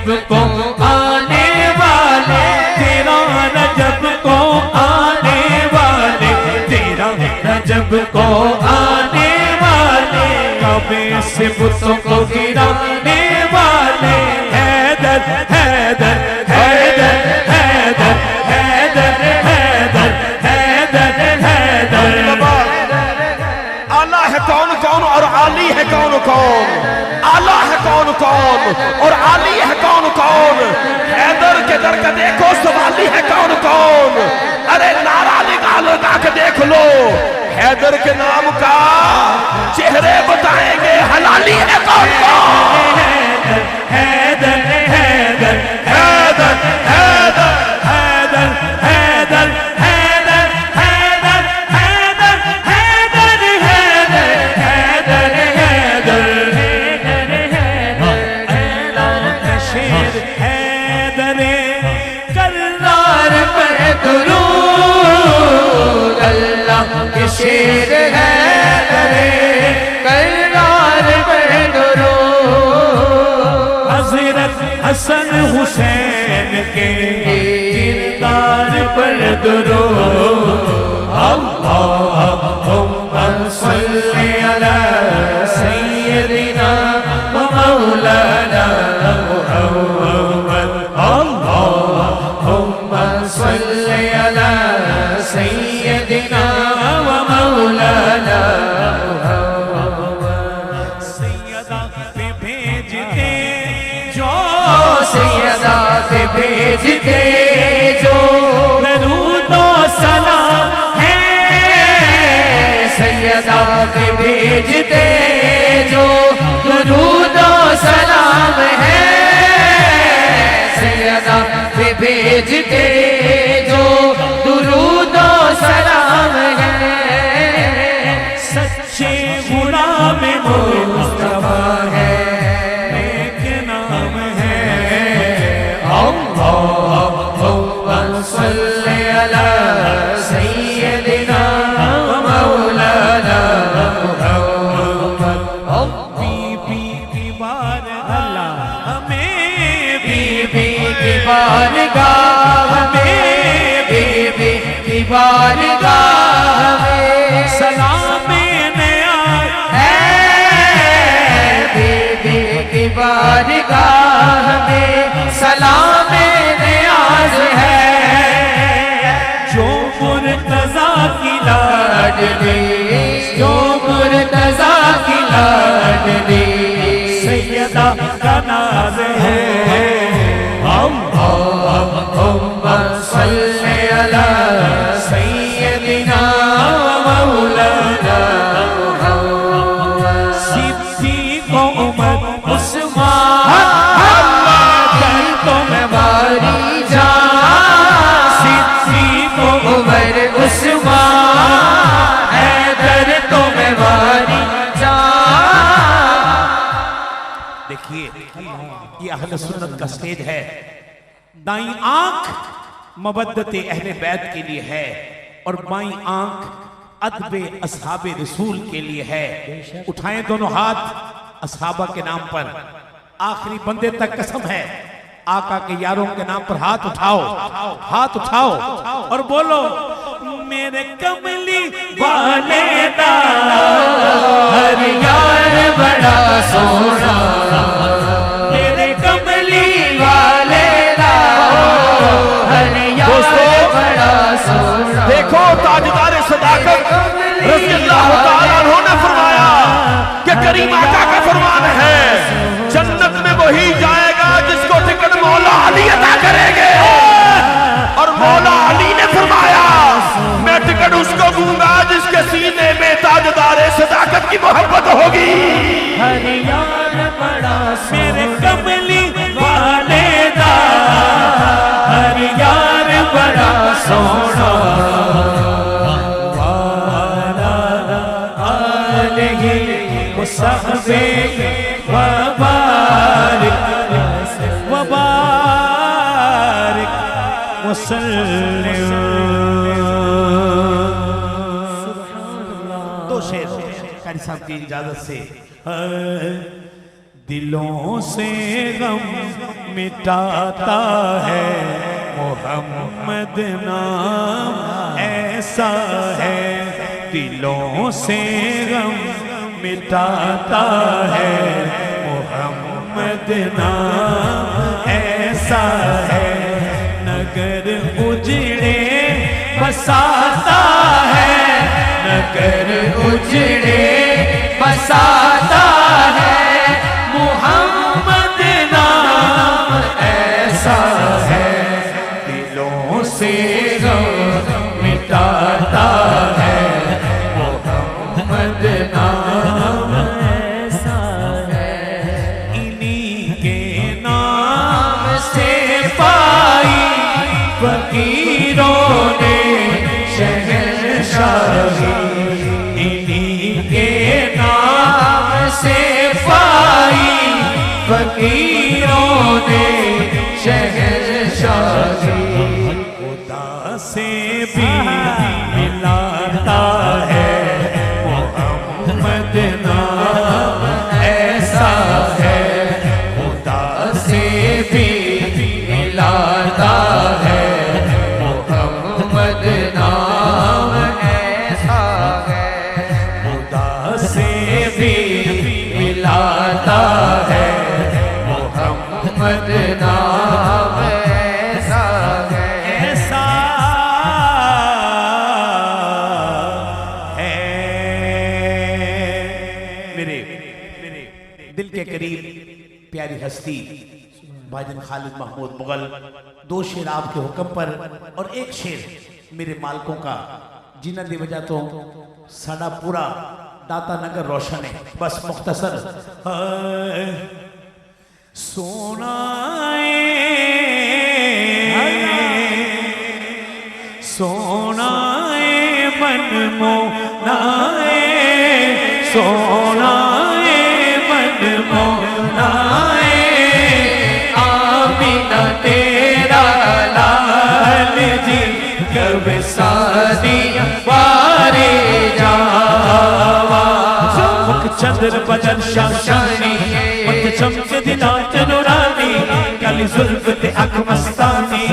रजब को आने वाले, तेरा रजब को आने वाले, तेरा रजब को आने वाले, काबे से बुतों को गिराने वाले, हैदर हैदर हैदर हैदर हैदर हैदर हैदर हैदर। आला है कौन कौन और आली है कौन कौन, आला है कौन कौन और आली है कौन कौन, हैदर के दर का देखो सवाली है कौन कौन, अरे नारा लगा के देख लो, हैदर के नाम का चेहरे बताएंगे हलाली है कौन कौन। हैदर हैदर हैदर हैदर हैदर हैदर हैदर हैदर हैदर हैदर हैदर हैदर हैदर शेर हैदर कर्रार पर दुरूद, अल्लाह के शेर हैदर कर्रार पर दुरूद, हज़रत हसन हुसैन के किरदार पर दुरूद, अल्लाहुम्मा सल्ली अला सय्यदिना व मौलाना मुहम्मद, अल्लाहुम्मा सल्ली अला सय्यदिना व मौलाना मुहम्मद। सैयदा पे भेजते जो, सैयदा पे भेजते जो दरूद व सलाम है, सैयदा पे भेजते जो दरूद व सलाम है, सैयदा पे भेजते जो दरूद व सलाम है, सच्चे गुलाम मुस्तफा है, एक नाम है, अल्लाहुम्मा सल्ली अला सय्यदिना व मौलाना मुहम्मद। बीबी की बारगाह हमें, बीबी की बारगाह में, बीबी की बारगाह में सलाम नया है, बीबी की बारगाह में सलाम नियाज है, जो मुर्तज़ा की लाडली, जो मुर्तज़ा की लाडली सैयदा का नाज है, अल्लाहुम्मा सल्ली अला सय्यदिना व मौलाना मुहम्मद। सिद्दीक़ उमर उस्मान कर तो मैं बारी जा, सिद्दीक़ उमर उस्मान हैदर तो मैं बारी जा। देखिए ये अहले सुन्नत का स्टेज है। दाईं आंख मवद्दत अहले बैत के लिए है और बाईं आंख अदब असहाबे रसूल के लिए है। उठाएं दोनों हाथ असहाबा के नाम पर, आखिरी बंदे तक कसम है, आका के यारों के नाम पर हाथ उठाओ, हाथ उठाओ और बोलो, मेरे कमली वाले दा हर यार बड़ा सोना, मेरे कमली वाले दा हर यार बड़ा सोना। देखो ताजदार सदाकत रज़ियल्लाहु ताला अन्हु ने फरमाया कि करीम आका का फरमान है, जन्नत में वही जाएगा जिसको टिकट मौला अली अता करेंगे। और मौला अली ने फरमाया, मैं टिकट उसको दूंगा जिसके सीने में ताजदार सदाकत की मोहब्बत होगी। हर यार बड़ा मेरे कमली वाले दा हर यार बड़ा सोना, वाला आलिही वसहबे वबारिक वबारिक वसल्लिम। दो शेर कारी साहब की इजाजत से। दिलों से गम मिटाता है मोहम्मद नाम ऐसा है। दिलों से गम मिटाता है मोहम्मद नाम ऐसा है। नगर उजड़े बसाता है, नगर उजड़े बसाता है मोहम्मद नाम ऐसा है। दिलों से गम मिटाता है मोहम्मद नाम ऐसा है। इन्हीं के नाम से पाई फकीरों ने शहंशाही, इन्हीं के नाम से पाई फकीरों ने शहंशाही। खुदा से भी मिलाता है मोहम्मद नाम ऐसा है। खुदा से भी मिलाता है मोहम्मद नाम ऐसा है। खुदा से भी मिलाता है मोहम्मद नाम ऐसा है। ऐसा है। मेरे दिल के करीब प्यारी हस्ती भाईजान खालिद महमूद मुगल, 2 शेर आपके हुक्म पर और 1 शेर मेरे मालकों का, जिन्हां दी वजह तो साडा पूरा दाता नगर रोशन है। बस मुख्तसर सोना सोना मन मोनाए, सोना मन मोनाए, आमीना तेरा लाल जी कब सादिया बारे जावा। मुख चंद्र बदन शाशानी, मत चमक दिला नूरानी, काली जुल्फ ते अख मस्तानी,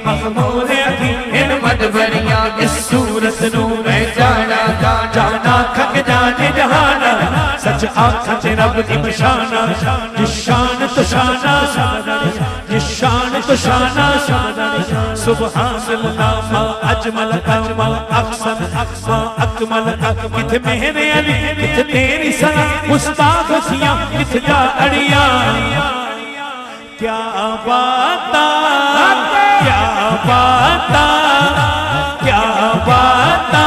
महमूद अखी इन मदबरिया। इस सूरत नू मैं जाना जाना खक जाने जहाना, सच आखा च रब दी बशाना। जिस शान तो शाना, जिस शान तो शाना, सुबहानल्लाह मा अजमल मा अक्सन मा अकमल। किथे मेरे अली किथे तेरी सना, मुस्ताक सिया किथे जा अड़िया। क्या बाता क्या बाता क्या बाता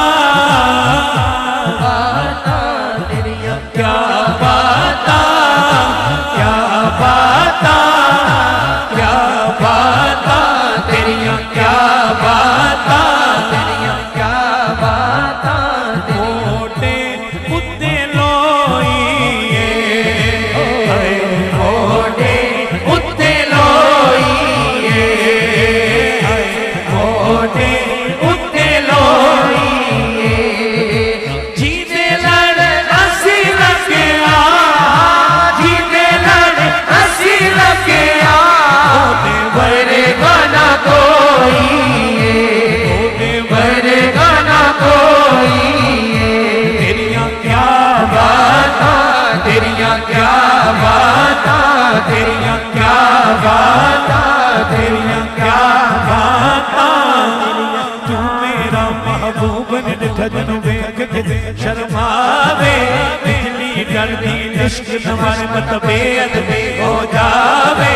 क्या बाता क्या बाता क्या बाता तेरिया, क्या बाता तेरिया, क्या बाता मोटे कुत्ते लोइए, मोटे कुत्ते लोइए, मोटे कुत्ते लोइए। जीने लड़ हंसी लगे आ, जीने लड़ हंसी लगे आ, बड़े गाना कोई, बड़े गाना कोई। तेरिया क्या बाता, तेरिया क्या बाता, तेरिया क्या बाता, तेरिया क्या बाता। तू मेरा महबूब निठन वेख के शर्मावे, बिजली डरदी इश्क नवर मत बेअदबी हो जावे।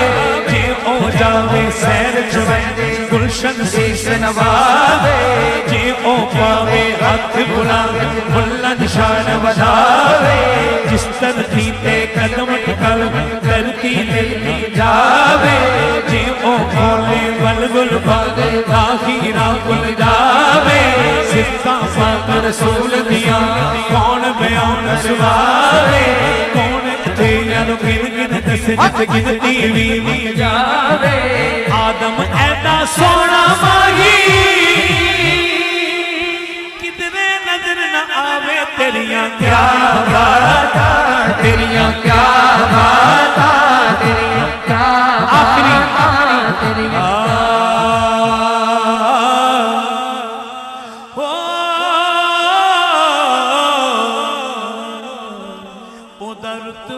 जे हो जावे सैर चुवैंदे गुलशन शीश नवावे, जे ओ पावे हाथ बुलावे मुल्ला निशान बधावे। जिस तरती ते कदम टिकल धरती हिलती जावे, जे ओ खोले बलबुल बागे आखिरा खुल जावे। सिक्का पाक रसूल दिया कौन बयान सुनावे, कौन थे यार गिन गिन दस जित गिनती भी जावे। आदम ऐदा सोना माही कितने नजर न आवे। तेरिया क्या बाता, तेरिया क्या बाता,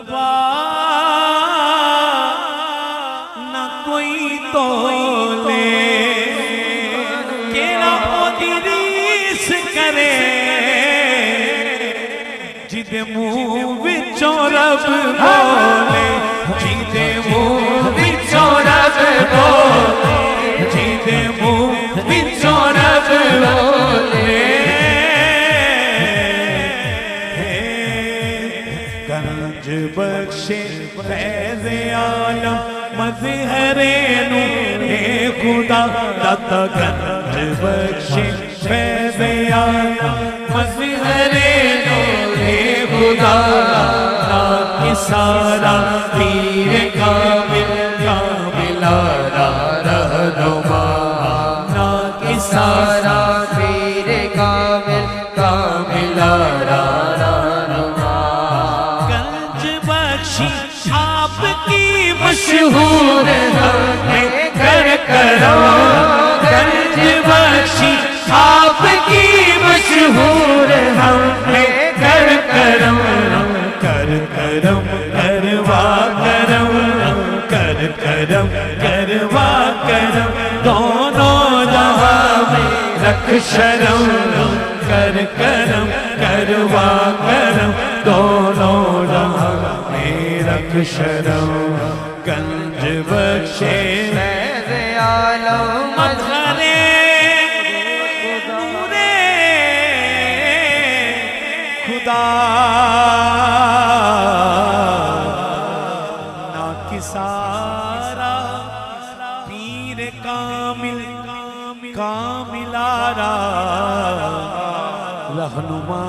तलवा न कोई तोले केड़ा ओदी रीस करे जिदे मुंह विचों रब बोले जिदे मुंह विचों रब बोले जिदे मुंह विचों रब बोले गंज बख्शे फैज़ आलम मज़हरे नूरे खुदा दाता गंज बख्शे फैज़ आलम मज़हरे नूरे खुदा ना सारा पीर कामिल कामिलारा रहनुमा ना सारा पीर कामिल कामिलारा रहनुमा गंज बख्शी आपकी मशहूर हमें कर करो गंज बख्शी आपकी मशहूर हमें कर करम कर करम करवा करम कर करम करवा करम दोनों जहां में रख शरम कर करम करवा करम दोनों जहां में रख शरम गंज बख्शे फैज़ आलम मज़हरे नूरे खुदा ना किसारा पीर कामिल कामिलारा रहनुमा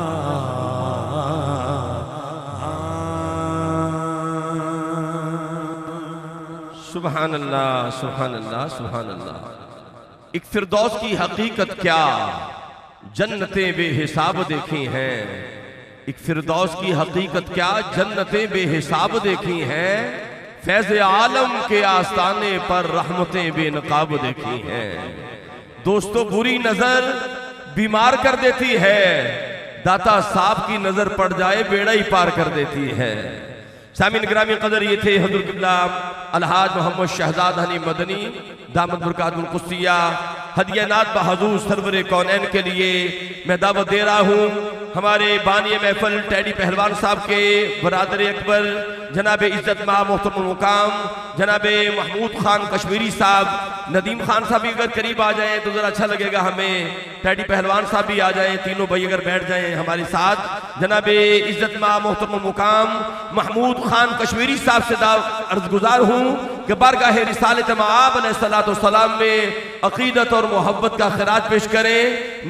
सुभान अल्लाह सुभान अल्लाह सुभान अल्लाह। एक फिरदौस की हकीकत क्या जन्नतें बेहिसाब देखी हैं। एक फिरदौस की हकीकत क्या जन्नतें बेहिसाब देखी हैं। फैज़ आलम के आस्ताने पर रहमतें बेनकाब देखी हैं। दोस्तों बुरी नजर बीमार कर देती है, दाता साहब की नजर पड़ जाए बेड़ा ही पार कर देती है। सामिन ग्रामी कदर ये थे हज़रत क़िबला अलहाज मोहम्मद शहजाद हनी मदनी दामद बरकातुल कुस्सिया हदियानात बहजूर सरवर कौनैन के लिए मैं दावत दे रहा हूँ हमारे बानी महफल टैडी पहलवान साहब के बरादर अकबर जनाब इज्जत मां मोहतरम मुकाम जनाब महमूद खान कश्मीरी साहब नदीम खान साहब भी अगर करीब आ जाएं तो ज़रा अच्छा लगेगा हमें। टैडी पहलवान साहब भी आ जाएं, तीनों भाई अगर बैठ जाएं हमारे साथ। जनाब इज्जत मां मोहतरम मुकाम महमूद खान कश्मीरी साहब से अर्ज़गुज़ार हूँ कि बारगाह रिसालत मआब अलैहिस्सलाम में अकीदत और मोहब्बत का खिराज पेश करें।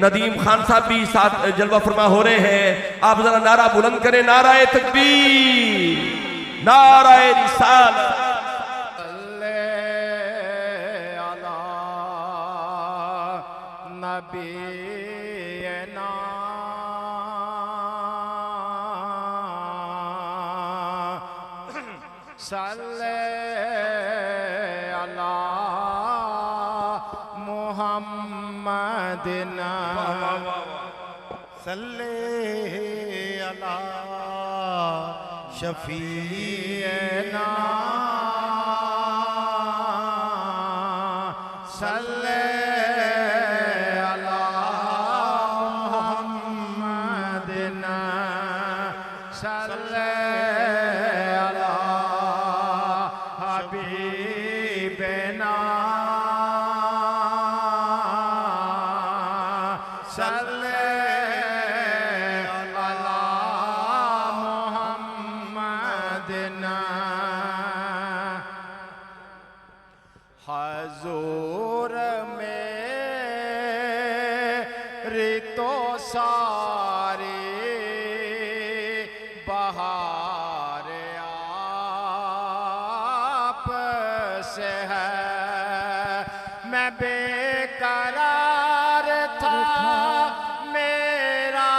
नदीम खान साहब भी साथ जलवा फरमा हो रहे हैं। आप जरा नारा बुलंद करें, नाराए तकबीर, नाराए रिसालत। सल्ले अला मुहम्मदिना सल्ले अला शफीना सल्ले अला मुहम्मदिना सल्ले हबीबना सल्ले अला मुहम्मदिना हजूर मेरी तो सारी बहार आप से है। मैं बेकरार था मेरा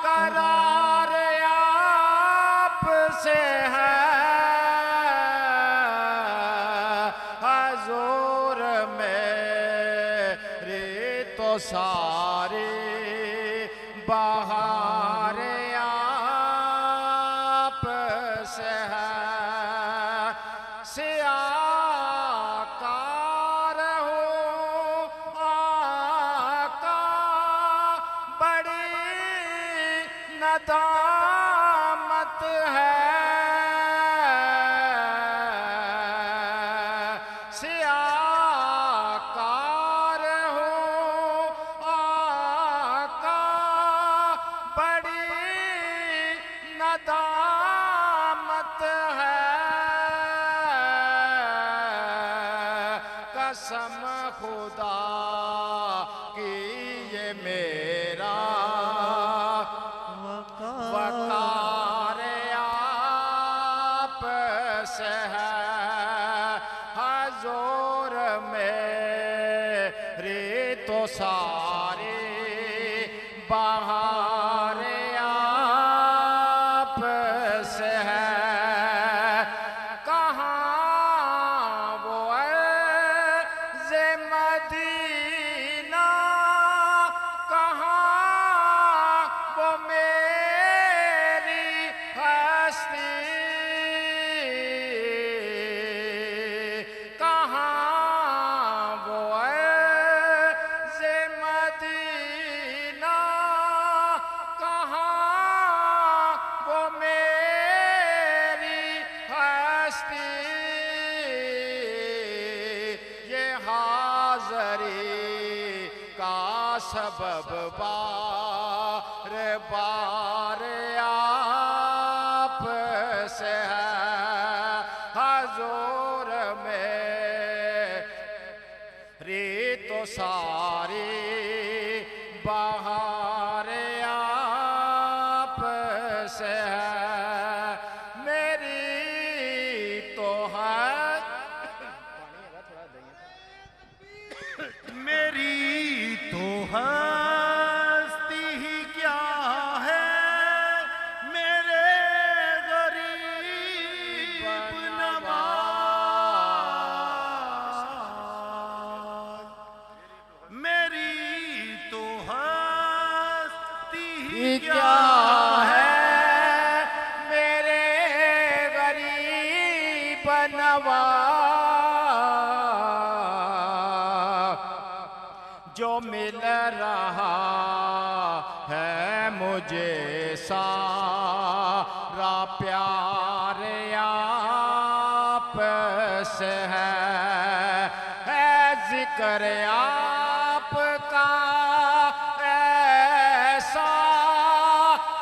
करार आप से है। हजूर मेरी तो सारी बहार आप से है सियाकार हो आका बड़ी नदामत है सियाकार हो आका बड़ी नदामत है कसम खुदा की ये मेरा वकार आप से है हजूर मेरी तो सारी बहार आप से है कहाँ वो अर्ज़ मदीना कहाँ वो मेरी हस्ती कहाँ वो अर्ज़ मदीना कहाँ वो मेरी हस्ती ये हाज़री का सबब बार बार आप से है हजूर में रे तो सारी बहार आप से है मेरी तो है मेरी तो हस्ती ही क्या है मेरे गरीब नवाज मेरी तो हस्ती ही क्या है मेरे गरीब नवाज जो मिल रहा है मुझे सारा प्यार आप से है जिक्र आपका ऐसा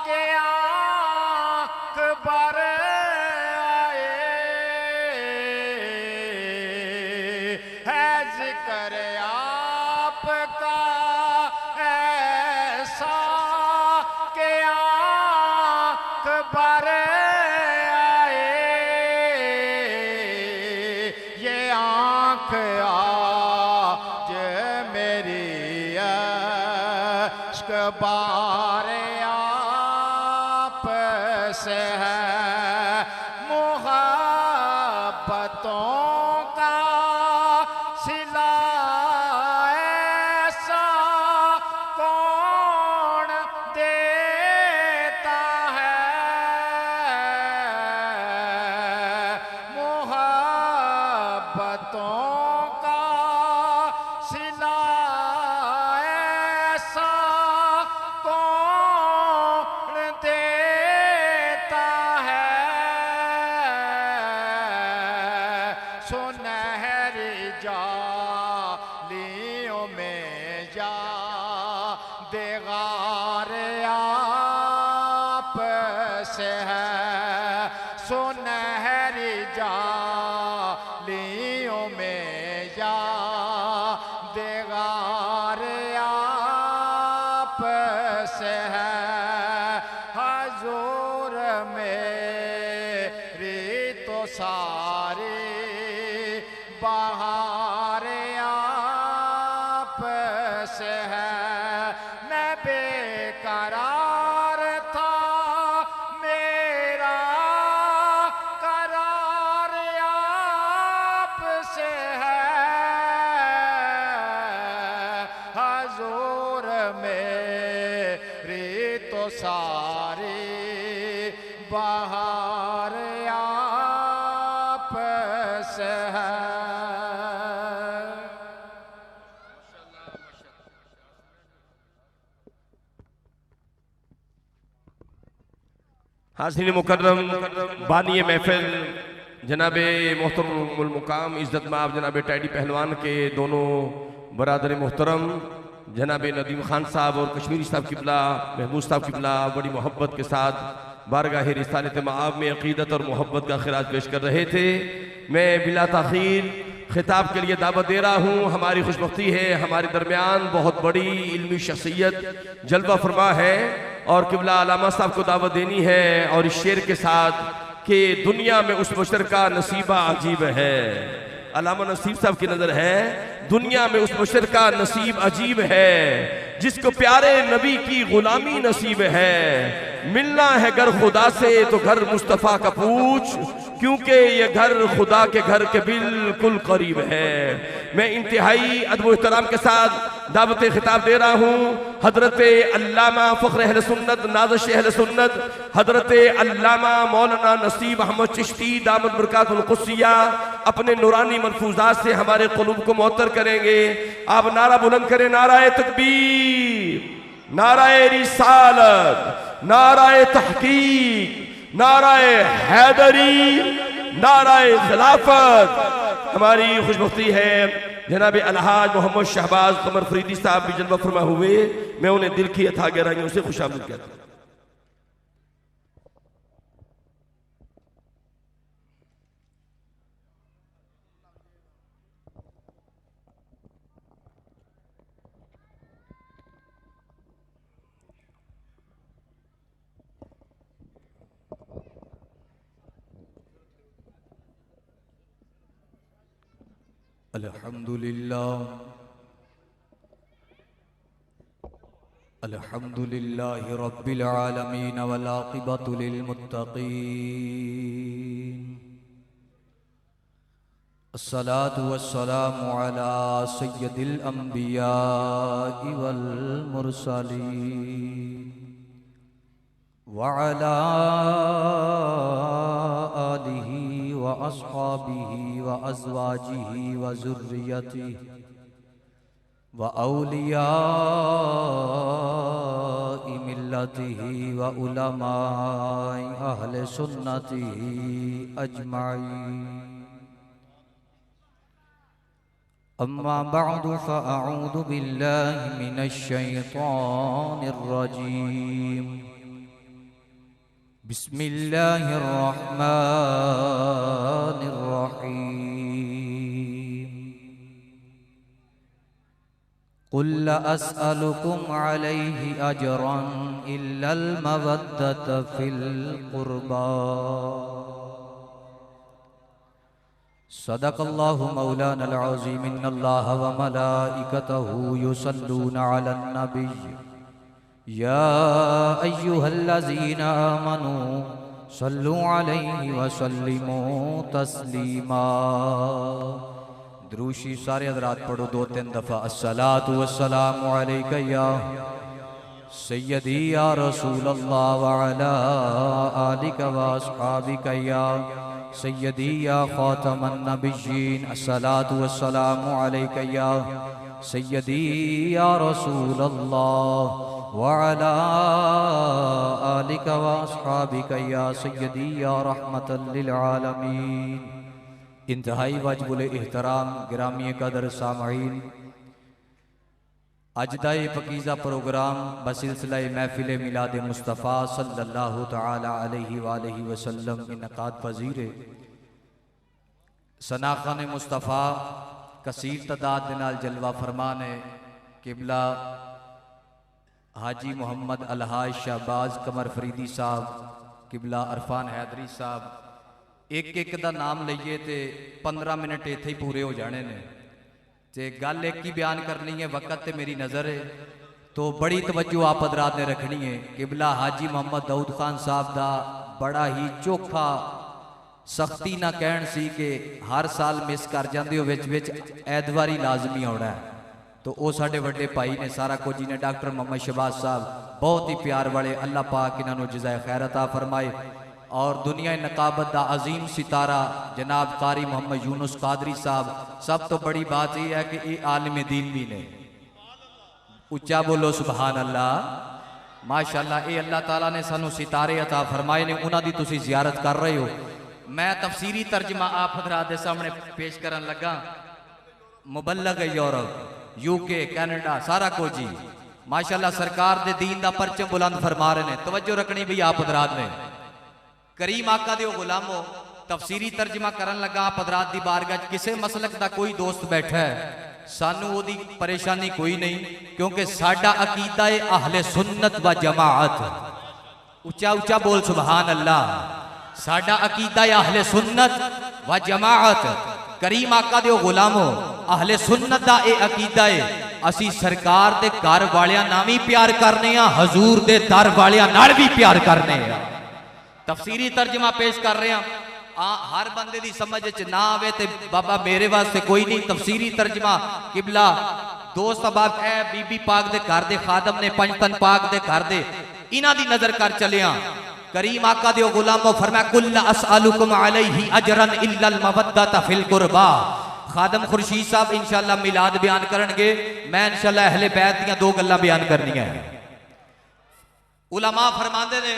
के आँख भर आए है जिक्र आपका ऐसा के आँख भर आए ये आँख आज मेरी अश्क बार आप से है मोहब्बतों का सिला ऐसा कौन देता है मोहब्बतों का सिला ऐसा कौन देता है सुनहरी जालियों में जा देगार आप से है सुनहरी जालियों में जा देगार आप से है हजूर मेरी तो सारी बहार आप से है मैं बेकरार था मेरा करार आप से है हजूर मेरी तो सारी बहार हाज़रीन मुकर्रम, बानी महफिल जनाब मोहतरमुल मुकाम इज़्ज़त माब जनाब टैडी पहलवान के दोनों बरादर मोहतरम जनाब नदीम खान साहब और कश्मीरी साहब किबला, महमूद साहब किबला बड़ी मोहब्बत के साथ बारगाह रिसालत माब में अक़ीदत और मोहब्बत का खिराज पेश कर रहे थे। मैं बिला ताख़ीर खिताब के लिए दावत दे रहा हूँ। हमारी खुशबख्ती है, हमारे दरमियान बहुत बड़ी इल्मी शख्सियत जलवा फरमा है और किबला अलामा साहब को दावत देनी है और इस शेर के साथ कि दुनिया में उस बशर का नसीबा अजीब है। अलामा नसीब साहब की नजर है, दुनिया में उस बशर का नसीब अजीब है जिसको प्यारे नबी की गुलामी नसीब है। मिलना है घर खुदा से तो घर मुस्तफ़ा का पूछ, क्योंकि ये घर खुदा के घर के बिल्कुल करीब है। मैं इंतहाई अदब व एहतराम के साथ दावत खिताब दे रहा हूँ हजरत अल्लामा फ़ख्र अहले सुन्नत नाज़िश अहले सुन्नत हजरत अल्लामा मौलाना नसीब अहमद चिश्ती दामद बरकातुल क़ुद्सिया अपने नूरानी मलफूज़ात से हमारे क़ुलूब को मुअत्तर करेंगे। आप नारा बुलंद करें, नाराए तकबीर, नाराए रिसालत, नाराए तहकीक, नाराए हैदरी, नाराए खिलाफत। हमारी खुशबख्ती है जनाब अलहाज मोहम्मद शहबाज कमर फरीदी साहब भी जलवा फरमा हुए। मैं उन्हें दिल की अथा गहराइयों से खुशामदीद कहता हूँ। अल्हम्दुलिल्लाहि रब्बिल आलमीन वल आक़िबतु लिल मुत्तक़ीन। अस्सलातु वस्सलामु अला सय्यदिल अंबियाइ वल मुरसलीन व अला आलिहि व अस्हाबिहि व अज़वाजिहि व ज़ुर्रियतिहि व औलियाइ मिल्लतिहि व उलमाइ अहले सुन्नतिहि अजमाईन। अम्मा बअदु फ़अऊज़ु बिल्लाहि मिनश शैतानिर रजीम। बिस्मिल्लाहिर रहमानिर रहीम। कुल ला अस्अलुकुम अलैहि अजरन इल्लल मवद्दत फिल क़ुर्बा। सदक़ल्लाहु मौलानल अज़ीम। इन्नल्लाह व मलाइकतहु युसल्लूना अलन नबिय्य या अय्युहल्लज़ीना आमनू सल्लु अलैहि व सल्लिमू तस्लीमा। द्रूशी सारे हज़रात पढ़ो 2-3 दफ़ा। अस्सलातु वस्सलामु अलैका या सय्यदी या रसूलल्लाह व अला आलिका व अस्हाबिका या सय्यदी या ख़ातमन नबिय्यीन। अस्सलातु वस्सलामु अलैका या सय्यदी या रसूलल्लाह व अला आलिका व अस्हाबिका या सय्यदी या रहमतल लिल आलमीन। इंतहाई वाजिबुल एहतराम गिरामी कदर सामईन, अज दा ये पकीज़ा प्रोग्राम बसिलसिला महफिल मिलाद मुस्तफ़ा सल्लल्लाहु तआला अलैहि वालैहि वसल्लम इनकाद पज़ीर सनाख़ान मुस्तफ़ा कसीर तदाद दे नाल जलवा फरमान है। किबला हाजी मोहम्मद अलहाज शहबाज कमर फरीदी साहब, किबला अरफान हैदरी साहब, एक एक का नाम लईए तो 15 मिनट इत्थे ही पूरे हो जाने ने। ते गल एक ही बयान करनी है, वक़्त ते मेरी नज़र है तो बड़ी तवज्जो आप हज़रात ने रखनी है। किबला हाजी मोहम्मद दाऊद खान साहब का बड़ा ही चोखा सख्ती ना कहन सी कि हर साल मिस कर जाते हो, विच ऐतवारी लाजमी आना है। तो वो साढ़े वड्डे भाई ने सारा कुछ जी ने डॉक्टर मोहम्मद शहबाज साहब बहुत ही प्यार वाले, अल्लाह पाक इन्होंने जज़ाए खैर अता फरमाए। और दुनिया नकाबत का अजीम सितारा जनाब कारी मोहम्मद यूनुस कादरी साहब। सब तो बड़ी बात यह है कि ये आलिम दीन भी ने। उच्चा बोलो सुबहान अल्लाह। माशाअल्लाह ये अल्लाह ताला ने सानू सितारे अता फरमाए ने, उन्हां दी तुसी जियारत कर रहे हो। मैं तफसीरी तर्जमा आप हजरात दे सामने पेश करन लगा। मुबल्लग यूरोप, यूके, कैनेडा सारा कुछ जी माशाअल्लाह सरकार दे दीन दा परचम बुलंद फरमा रहे ने। तवज्जो रखनी भी आप हजरात ने। करीम आका दे गुलामो तफसीरी तर्जमा करन लगा आप हजरात दी बारगाह च। किसे मसलक दा कोई दोस्त बैठा है, सानू ओदी परेशानी कोई नहीं, क्योंकि साडा अकीदा है अहले सुन्नत व जमाअत। उच्चा उच्चा बोल सुभान अल्लाह। साडा अकीदा है अहले सुन्नत व जमाअत। करीम आका दे गुलामो अहले सुन्नत दा ए अकीदा है, असी सरकार दे घर वालियां नाल भी प्यार करने आ, हजूर दे दर वालियां नाल भी प्यार करने आ। तफसीरी तर्जमा पेश कर रहे हैं। हर बंदे दी समझ च ना आवे ते बाबा मेरे वास्ते कोई नहीं। तफसीरी तर्जमा किबला दोस्त अहबाब ए बीबी पाक दे घर दे खादम ने पंजतन पाक दे घर दे इन्हां दी नजर कर चलिया। करीम आका दे गुलामो फरमाया कुल असअलुकुम अलैहि अजरन इल्लल मवद्दत फिल कुरबा। खादम खुर्शीद साहब इंशाअल्लाह मिलाद बयान करनगे, मैं इंशाअल्लाह अहले बैत दियां दो गल्लां बयान करनियां है। उलमा फरमांदे ने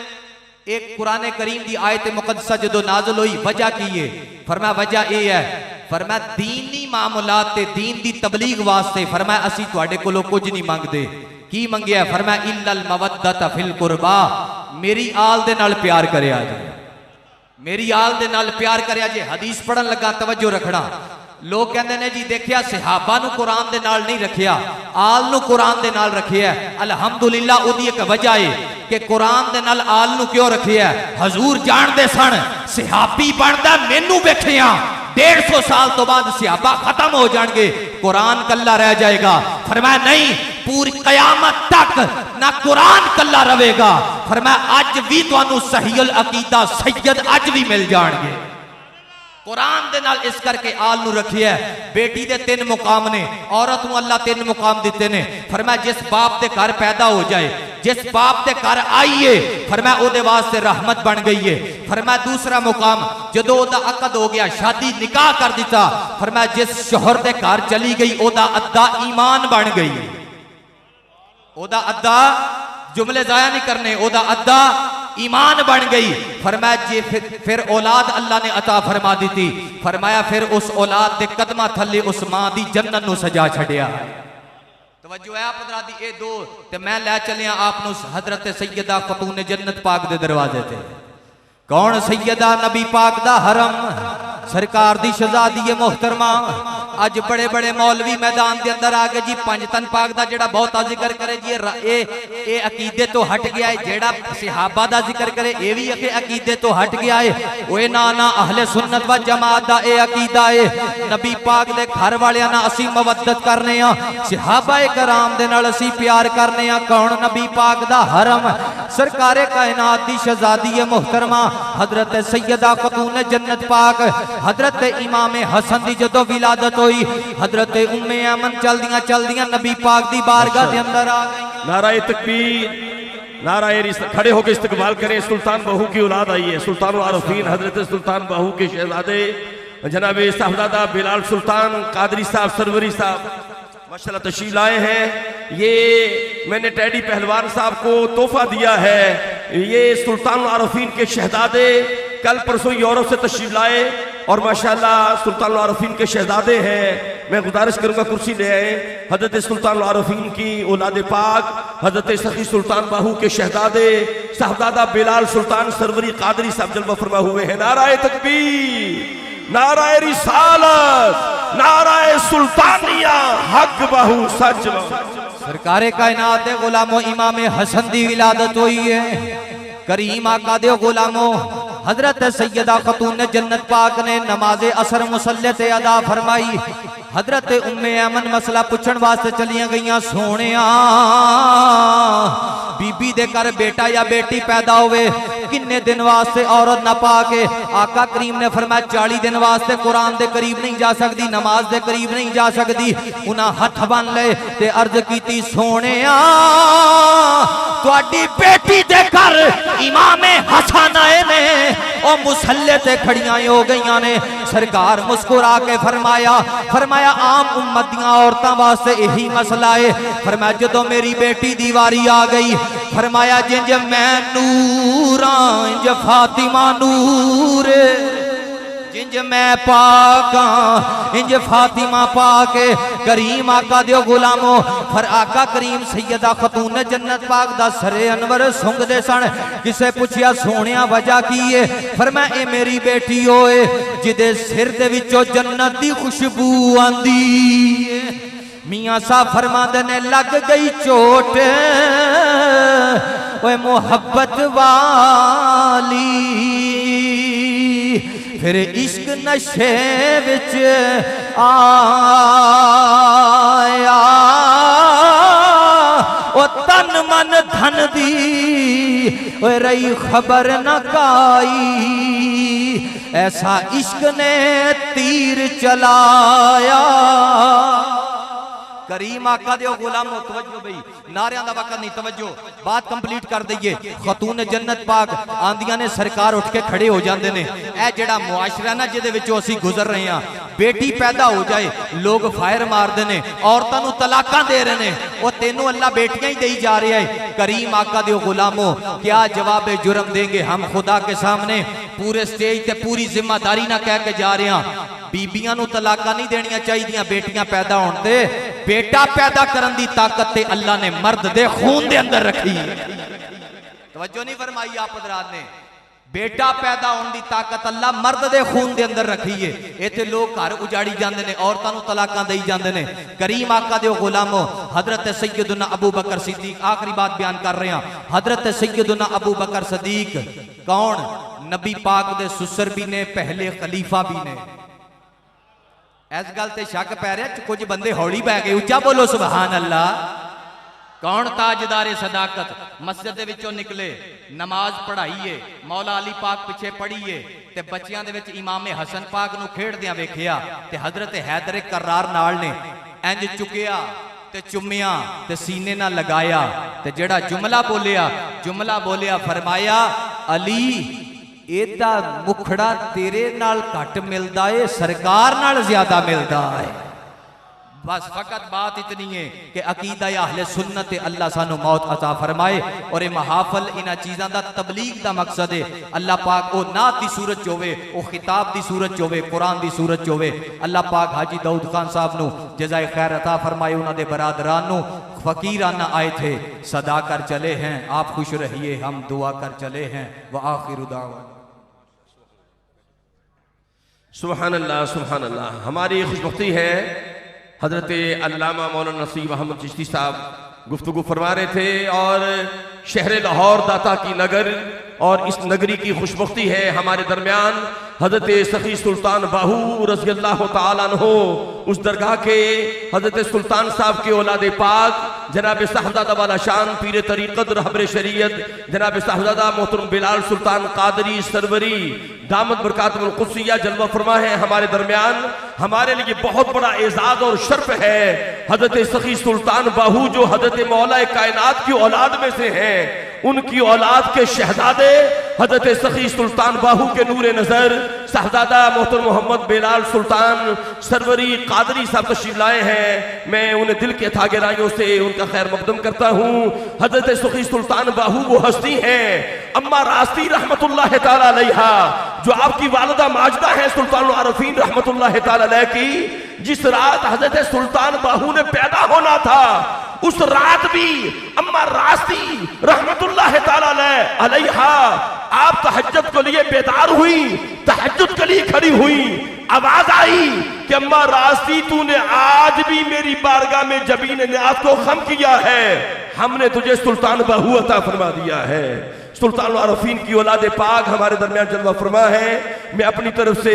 एक कुरान करीम की आयत मुकद्दसा जो नाज़िल हुई वजह की है, फरमाया वजह यह है, फरमाया दीनी मामलात ते दीन दी तबलीग वास्ते फरमाया असी तुहाडे कोलों कुछ नहीं मंगदे। की मंगिया? फरमाया इल्लल मवद्दत फिल कुरबा, मेरी आल दे नाल प्यार करया जे, मेरी आल दे नाल प्यार करया जे। हदीस पढ़न लगा तवज्जो रखना। लोग कहते हैं जी देखिया सहाबा नू कुरान दे नाल नहीं रखिया, आल नू कुरान दे नाल रखिया। अल्हम्दुलिल्लाह उदी एक वजह है कि कुरान दे नाल आल नू क्यों रखिया। हजूर जानदे सन सहाबी बनदा मैनू वेखिया 150 साल तो बाद सहाबा खत्म हो जाएंगे, कुरान कल्ला रह जाएगा। फरमाया नहीं, पूरी कयामत तक ना कुरान कल्ला रहेगा। फरमाया अज भी तुहानू सहील अकीदा सैयद अज भी मिल जाएंगे कुरान दे नाल। इस करके आल नू रखिया। बेटी दे 3 मुकाम ने, औरत नू अल्लाह 3 मुकाम दिते ने। फरमाया जिस बाप दे घर पैदा हो जाए, जिस बाप दे घर आईए, फरमाया ओदे वास्ते रहमत बन गई है। फरमाया दूसरा मुकाम जदों ओदा अकद हो गया, शादी निकाह कर दिता, फरमाया जिस शोहर दे घर चली गई ओदा अद्धा ईमान बन गई। ओदा अद्धा, जुमले जाया नहीं करने, ओदा अद्धा ईमान बन गई। फरमाया जी फिर औलाद अल्लाह ने अता फरमा दी थी। फरमाया फिर उस औलाद के कदमा थले उस मां दी जन्नत नू सजा छड़िया। तवज्जो है आप हजरात दी। ए दो ते मैं लै चलिया आप नू हजरत सैयदा खतून जन्नत पाक दे दरवाजे ते। कौन? सैयदा नबी पाक दा हरम, सरकार दी शहजादी है मोहतरमा। अज बड़े बड़े मौलवी मैदान के अंदर आ गए जी। पंजतन पाक दा जेड़ा बहुत जिक्र करे जी ए अकीदे तो हट गया है, जेड़ा सहाबा दा जिक्र करे ये भी अकीदे तो हट गया है। ओए ना ना अहले सुन्नत व जमात दा ए अकीदा है। नबी पाक दे घर वालियां नाल असी मवद्दत करने आ, सहाबाए कराम दे नाल असी प्यार करने आ। कौन? नबी पाक दा हरम, सरकारे कायनात दी शहजादी है मोहतरमा हजरत सैयदा खतून जन्नत पाक। हजरत इमाम हसन दी जदों विलादत हुई, हजरत उम्मे अमन चलदियां नबी पाक दी बारगाह दे अंदर आ गई। नाराए तकबीर, नाराए रिसालत। खड़े होकर इस्तकबाल करें। सुल्तान बहू की औलाद आई है, सुल्तान आरफीन हजरत सुल्तान बहू के शहजादे जनाब साहबजादा बिलाल सुल्तान कादरी साहब सरवरी साहब माशाल्लाह तशरीफ लाए हैं। ये मैंने टैडी पहलवान साहब को तोहफा दिया है। ये सुल्तान आरफीन के शहजादे कल परसों यूरोप से तशरीफ लाए और माशाल्लाह सुल्तान आरफीन के शहजादे हैं। मैं गुजारिश करूंगा कुर्सी ले आए। हजरत सुल्तान आरफीन की औलाद पाक हजरत सखी सुल्तान बाहू के शहजादे साहबजादा बिलाल सुल्तान सरवरी कादरी साहब जलवा फरमा हुए हैं। नाराए तकबीर, नाराए रिसालत, नाराए सुल्तानिया, हक बाहू सच। सरकारे कायनात दे गुलामो इमाम हसन दी विलादत हुई है। करीम आका दे गुलामो हजरत सैयदा खतून जन्नत पाक ने नमाज असर मुसल्ले ते अदा फरमाई। हजरत उम्मे अमन मसला पूछण वास्ते चलियां गईयां। सोनिया बीबी दे घर बेटा या बेटी पैदा होवे किन्ने दिन वास्ते औरत ना पाके? आका करीम ने फरमाया 40 दिन वास्ते कुरान दे करीब नहीं जा सकती, नमाज दे करीब नहीं जा सकती। उन्हां हथ बन ले ते अर्ज कीती सोनिया तुहाडी बेटी दे घर इमाम हसन आए ने ओ मुसल्ले ते खड़ियां हो गई ने। सरकार मुस्कुरा के फरमाया आम उम्मत दियां औरतां वास्ते यही मसला है। फरमाया जदों मेरी बेटी दी वारी आ गई, फरमाया जिंज मैं नूरां इंज फातिमा नूर, जिंज मैं पाका इंज फातिमा पाक। करीम आका दियो गुलामो, फिर आका करीम सैयदा खतून जन्नत पाक दा सरे अनवर सुंगदे सन। किसे पूछया सोनिया वजह की है? फरमाया ए मेरी बेटी होए जिदे सिर दे विचों जन्नत दी खुशबू आंदी। मियां साहब फरमाते ने लग गई चोट ओए मोहब्बत वाली, फिर इश्क नशे विच आया ओ तन मन धन दी ओए रही खबर न काई। ऐसा इश्क ने तीर चलाया। करीम आका दे गुलामो तवज्जो भाई, नारियां दा वक्त नहीं, तवज्जो बात कंप्लीट कर दईए। खतून जन्नत पाक आंदियां ने, सरकार उठ के खड़े हो जाते ने। ए जेड़ा मुआशरा ना जिहदे विचों असीं गुजर रहे हैं, बेटी पैदा हो जाए लोग फायर मारते हैं, औरतों नूं तलाकां दे रहे हैं, वो तेनों अल्लाह बेटियां ही देई जा रहा है। करीम आका दे गुलामो क्या जवाब जुर्म देंगे हम खुदा के सामने? पूरे स्टेज ते पूरी जिम्मेदारी ना कह के जा रहे हैं बीबियां नूं तलाकां नहीं देनियां चाहिए, बेटियां पैदा होण ते बेटा पैदा करन दी ताकत ते अल्लाह ने मर्द दे खून दे अंदर रखी। तवज्जो नहीं फरमाई आप हज़रात ने? बेटा पैदा होने की ताकत अल्लाह मर्द दे खून दे अंदर रखी है। इत्थे लोग घर उजाड़ी जाते हैं, औरतों नूं तलाकां देई जाते हैं। करीम आका दे गुलामो हजरत सैयदुना अबू बकर सिद्दीक, आखिरी बात बयान कर रहे हैं, हजरत सैयदुना अबू बकर सिद्दीक कौन? नबी पाक दे सुसर भी ने, पहले खलीफा भी ने। इस गल ते शक पै रहा, कुछ बंदे हौली बह गए, उच्चा बोलो सुभान अल्लाह। कौन? ताजदारे सदाकत मस्जिद दे विचों निकले, नमाज पढ़ाईए, मौला अली पाक पिछे पढ़ीए ते बच्चियां दे विच इमाम हसन पाक नूं खेड़दियां वेखिया ते हजरत हैदर करार नाल ने इंज चुकिया ते चुम्मिया ते सीने नाल लगाया ते जेड़ा जुमला बोलिया फरमाया अली एदा मुखड़ा तेरे नाल घट मिलदा है, सरकार नाल ज्यादा मिलदा है। बस फकत बात इतनी है कि अकीदा अहले सुन्नत अल्लाह सानू मौत अता फरमाए। और ये महाफल इन्हां चीज़ों का तबलीग का मकसद है। अल्लाह पाक वो नात की सूरत होवे, वो खिताब की सूरत होवे, कुरान की सूरत होवे। अल्लाह पाक हाजी दाऊद खान साहब नू जज़ाए खैर अता फरमाए। उन्होंने बरादरान नू फकीराना आए थे, सदा कर चले हैं, आप खुश रहिए, हम दुआ कर चले हैं। व आखिरु दावा सुभान अल्लाह सुभान अल्लाह। हमारी खुशबख्ती है हजरत अल्लामा मौलाना नसीब अहमद चिश्ती साहब गुफ्तगू फरमा रहे थे और शहर लाहौर दाता की नगर और इस नगरी की खुशबख्ती है हमारे दरमियान हजरत सखी सुल्तान बाहू रज़ी अल्लाह तआला अन्हु उस दरगाह के हजरत सुल्तान साहब के औलाद पाक जनाब साहबजादा वाला शान पीर तरीक़त रहबर शरीयत जनाब साहबजादा मोहतरम बिलाल सुल्तान कादरी सरवरी दामद बरकातुल कुद्सिया जलवा फरमा है हमारे दरमियान। हमारे लिए बहुत बड़ा एजाज और शर्फ है हजरत सखी सुल्तान बाहू जो हजरत मौला कायनात की औलाद में से हैं, उनकी औलाद के शहजादे हजरत सखी सुल्तान बाहू के नूरे नजर साहबजादा मोहतरम मोहम्मद बिलाल सुल्तान सरवरी कादरी साहब तशरीफ लाए हैं। मैं उन्हें दिल के था गहराइयों से उनका खैर मकदम करता हूँ। हजरत सखी सुल्तान बाहू वो हस्ती हैं अम्मा रास्ती रहमतुल्लाह ताला अलैहा, जो आपकी वालिदा माजदा है सुल्तान आरफीन रहमतुल्लाह ताला अलैह की। जिस रात हजरत सुल्तान बाहू ने पैदा होना था उस रात भी अम्मा रास्ती रहमतुल्लाह ताला अलैहा आप तहज्जुद के लिए बेदार हुई, तहज्जुद के लिए खड़ी हुई। आवाज आई कि अम्मा रास्ती तूने आज भी मेरी बारगाह में जबीन नियाज़ को खम किया है, हमने तुझे सुल्तान बाहू अता फरमा दिया है। सुल्तान आरफीन की औलाद पाक हमारे दरमियान जलवा फरमा है। मैं अपनी तरफ से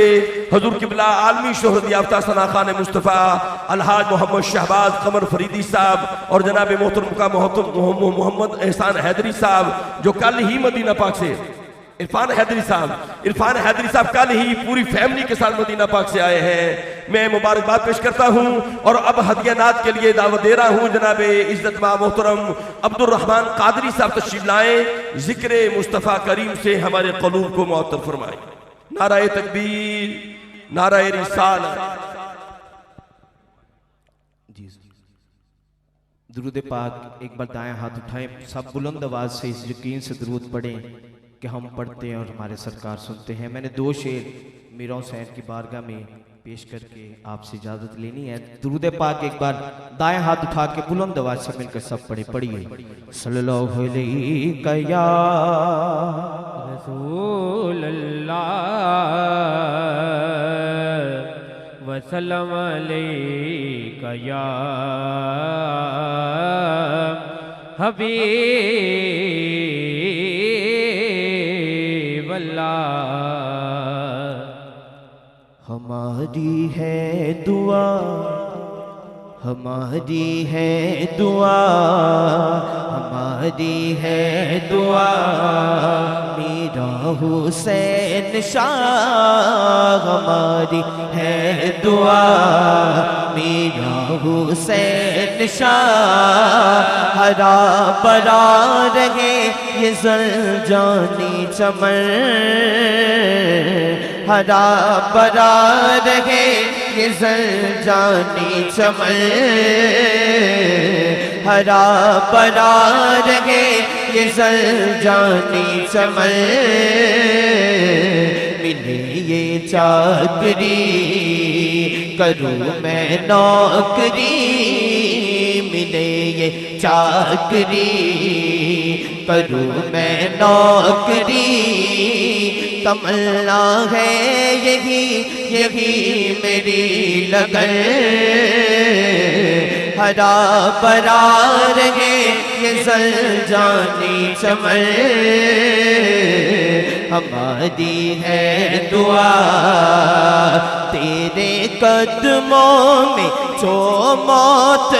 हजूर किबला आलमी शोहरत याफ्ता सना खान मुस्तफ़ा अलहाज मोहम्मद शहबाज कमर फरीदी साहब और जनाब मोहतरम का मोहम्मद एहसान हैदरी साहब जो कल ही मदीना पाक से इरफान हैदरी साहब कल ही पूरी फैमिली के साथ मदीना पाक से आए हैं। मैं मुबारकबाद पेश करता हूं और अब हदिया नात के लिए दावत दे रहा हूं। जनाब इज्जत मा मोहतरम अब्दुल रहमान कादरी साहब तशरीफ लाए, जिक्र मुस्तफ़ा करीम से हमारे क़लूब को मुअत्तर फरमाए। नाराए तकबीर, नाराए रिसालत। दुरूद पाक एक बार दाएं हाथ उठाएं, सब बुलंद आवाज से इस यकीन से दुरूद पढ़ें कि हम पढ़ते हैं और हमारे सरकार सुनते हैं। मैंने 2 शेर मीरा हुसैन की बारगाह में पेश करके आपसे इजाजत लेनी है। दुरूद पाक एक बार दाएं हाथ उठा के बुलंद आवाज से मिलकर सब पढ़िए। सल्लल्लाहु अलैहि या रसूल अल्लाह वसल्लम अलैका या हबीब अल्लाह। हमारी है दुआ, हमारी है दुआ, हमारी है दुआ मीरा हुसैन शाह। हमारी है दुआ मीरा हुसैन शाह। हरा भरा रहे ये जानी चमन, हरा भरा रहे ये जानी चमन, हरा भरा रहे ये जानी चमन। मिले ये चाकरी करूँ मैं नौकरी, मिले ये चाकरी करूँ मैं नौकरी। तमन्ना है यही यही मेरी लगन, हरा भरा रहे ये जानी चमन। हमारी है दुआ तेरे कदमों में जो मौत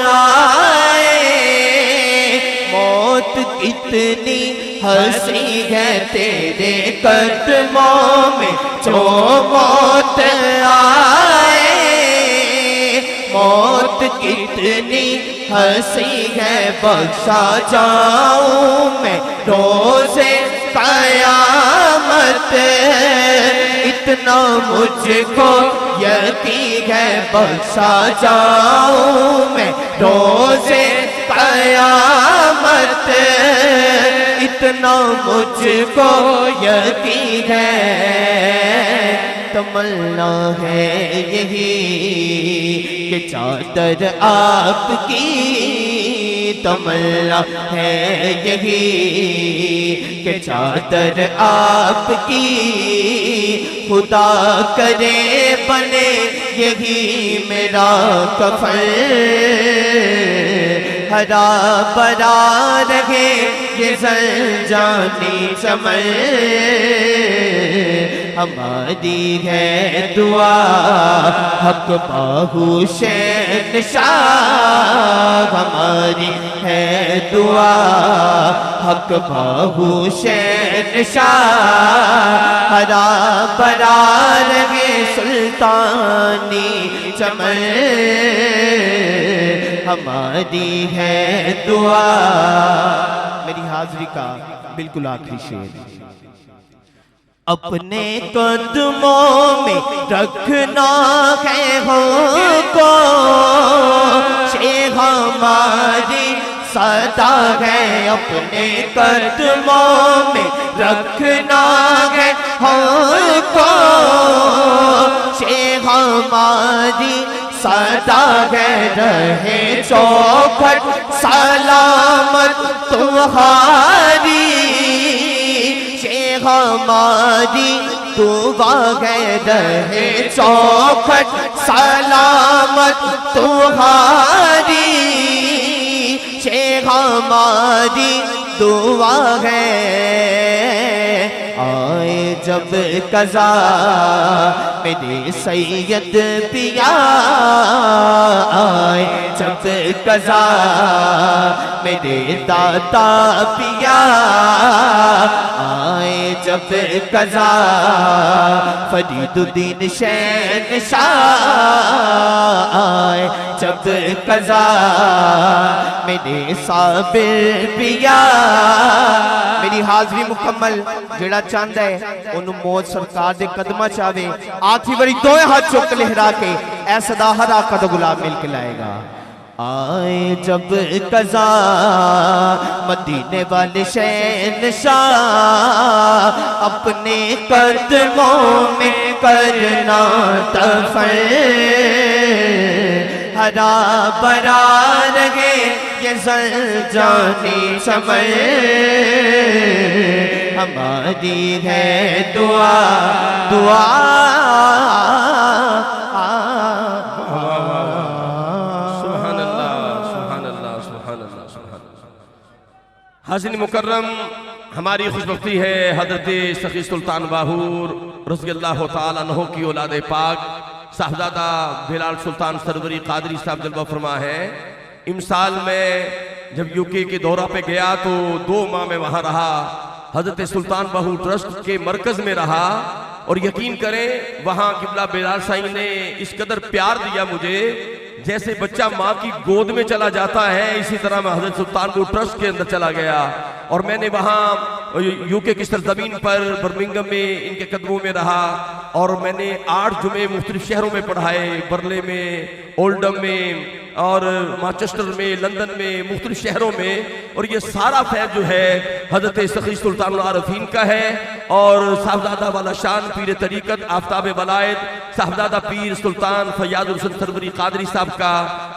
आए, मौत कितनी हंसी है तेरे कदमों में जो मौत आए, मौत कितनी हंसी है। बख्शा जाऊं मैं रोज़े क़यामत, इतना मुझको यकीन है। बख्शा जाऊं मैं रोज़े क़यामत, इतना मुझको यकीन है। तमन्ना है यही कि चादर आपकी, तमन्ना है यही कि चादर आपकी खुदा करे बने यही मेरा कफन। हरा भरा रहे ये जानी चमन। हमारी है दुआ हक बाहू शहंशाह, हमारी है दुआ हक बाहू शहंशाह। हरा भरा रहे सुल्तानी चमन। हमारी है दुआ। मेरी हाजिरी का बिल्कुल आखिरी शेर। अपने कदमों में रखना है हमको, शेख हमारी सदा है। अपने कदमों में रखना है हमको, शेख हमारी सदा है। रहे चौखट सलामत तुम्हारी, शेख हमारी दुआ है। रहे चौखट सलामत तुम्हारी, शेख हमारी दुआ है। आए जब कज़ा मेरे सैयद पिया, आए जब कज़ा मेरे दाता पिया आए जब कज़ा फरीदुद्दीन शहंशाह आए जब कज़ा मेरे साबिर पिया मेरी हाज़री मुकम्मल जेड़ा चाहता है उन्होंने मौत सरकार दे कदमां च आवे आखिरी बारी दोए हाथ चुक लहरा के ऐ सदा हर आका दा गुलाम मिल के लाएगा। आए जब कज़ा मदीने वाले शहंशाह अपने कदमों में करना तफ़र हरा भरा रहे ये जानी समर हमारी है दुआ दुआ सुभान अल्लाह सुभान अल्लाह सुभान अल्लाह सुभान अल्लाह। हाज़िन मुकर्रम, हमारी खुशबख्ती है हज़रत सखी सुल्तान बाहूर रज़ियल्लाहु ताला अन्हु की औलाद पाक साहबजादा बिलाल सुल्तान सरवरी कादरी साहब जलवा फरमा है। इमसाल में जब यूके के दौरा पे गया तो 2 माह में वहां रहा, हजरत सुल्तान बाहू ट्रस्ट के मरकज में रहा और यकीन करें वहां किबला बिलाल साईं ने इस कदर प्यार दिया मुझे, जैसे बच्चा माँ की गोद में चला जाता है इसी तरह मैं हजरत सुल्तान बाहू ट्रस्ट के अंदर चला गया और मैंने वहां यूके की सरजमीन पर बर्मिंघम में इनके कदमों में रहा और मैंने 8 जुमे मुख्तलिफ शहरों में पढ़ाए, बर्ले में, ओल्डम में और मैनचेस्टर में, लंदन में, मुख्तलिफ शहरों में। और ये सारा फैज़ जो है हजरत सखी सुल्तान आरफीन का है और साहबजादा वाला शान पीर तरीक़त आफ्ताब वलायत साहबजादा पीर सुल्तान फैयाद हुसैन सरवरी कादरी साहब का,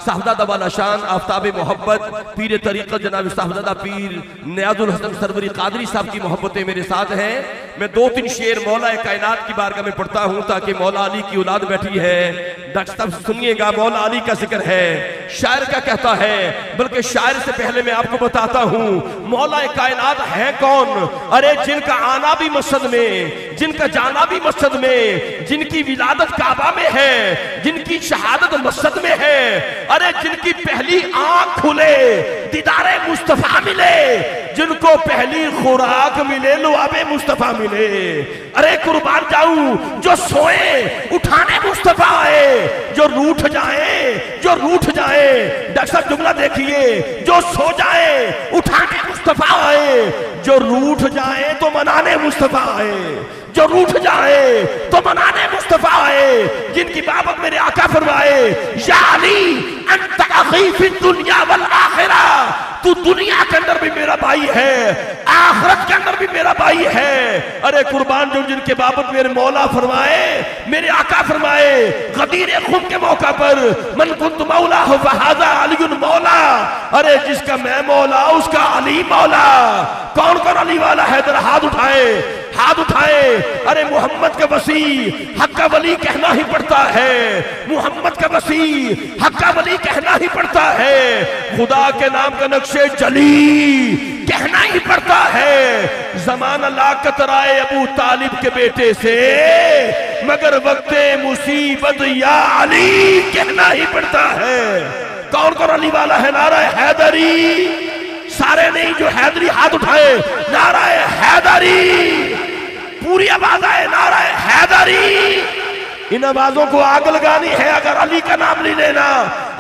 साहबजादा वाला शान आफ्ताब मोहब्बत पीर तरीक़त जनाब साहबजादा पीर नियाज़ुल हसन सरवरी कादरी साहब की मोहब्बतें मेरे साथ हैं। मैं 2-3 शेर मौला कायनात की बारगाह में पढ़ता हूँ ताकि मौला अली की औलाद बैठी है। डॉक्टर साहब सुनिएगा, मौला अली का जिक्र है, शायर का कहता है, बल्कि शायर से पहले मैं आपको बताता हूँ मौला कायनात है कौन। अरे जिनका आना भी मस्जिद में, जिनका जाना भी मस्जिद में, जिनकी विलादत काबा में है, जिनकी शहादत मस्जिद में है, अरे जिनकी पहली आंख खुले दीदारे मुस्तफा मिले, जिनको पहली खुराक मिले लुआबे मुस्तफा मिले। अरे कुर्बान जाऊं जो सोए उठाने मुस्तफा आए, जो रूठ जाए डॉक्टर साहब जुमला देखिए, जो सो जाए उठाने मुस्तफा आए, जो रूठ जाए तो मनाने मुस्तफा आए, जो रूठ जाए तो मनाने मुस्तफा आए, जिनकी बाबत मेरे आका फरमाए या अली अंत अखी फी दुनिया वल आखिरा, तू दुनिया के अंदर भी मेरा भाई है, आखिरत के अंदर भी मेरा भाई है। अरे कुर्बान जो जिनके बाबत मेरे मौला फरमाए, मेरे आका फरमाए गदीर खुद के मौका पर मन कुंत मौला हो फहाजा अलीयुन मौला, अरे जिसका मैं मौला उसका अली मौला। कौन कौन अली वाला है, जरा हाथ उठाए, हाथ उठाए। अरे मोहम्मद का वसी हक का वली कहना ही पड़ता है, मोहम्मद का वसी हक का वली कहना ही पड़ता है, खुदा के नाम का नक्शे जली कहना ही पड़ता है। ज़माना ला कतराए अबू तालिब के बेटे से, मगर वक्ते मुसीबत या अली कहना ही पड़ता है। कौन कौन अली वाला है, नारा हैदरी, सारे नहीं जो हैदरी हाथ उठाए, नारा हैदरी, पूरी आवाज आए नारा हैदरी। इन आवाजों को आग लगानी है अगर अली का नाम नहीं लेना।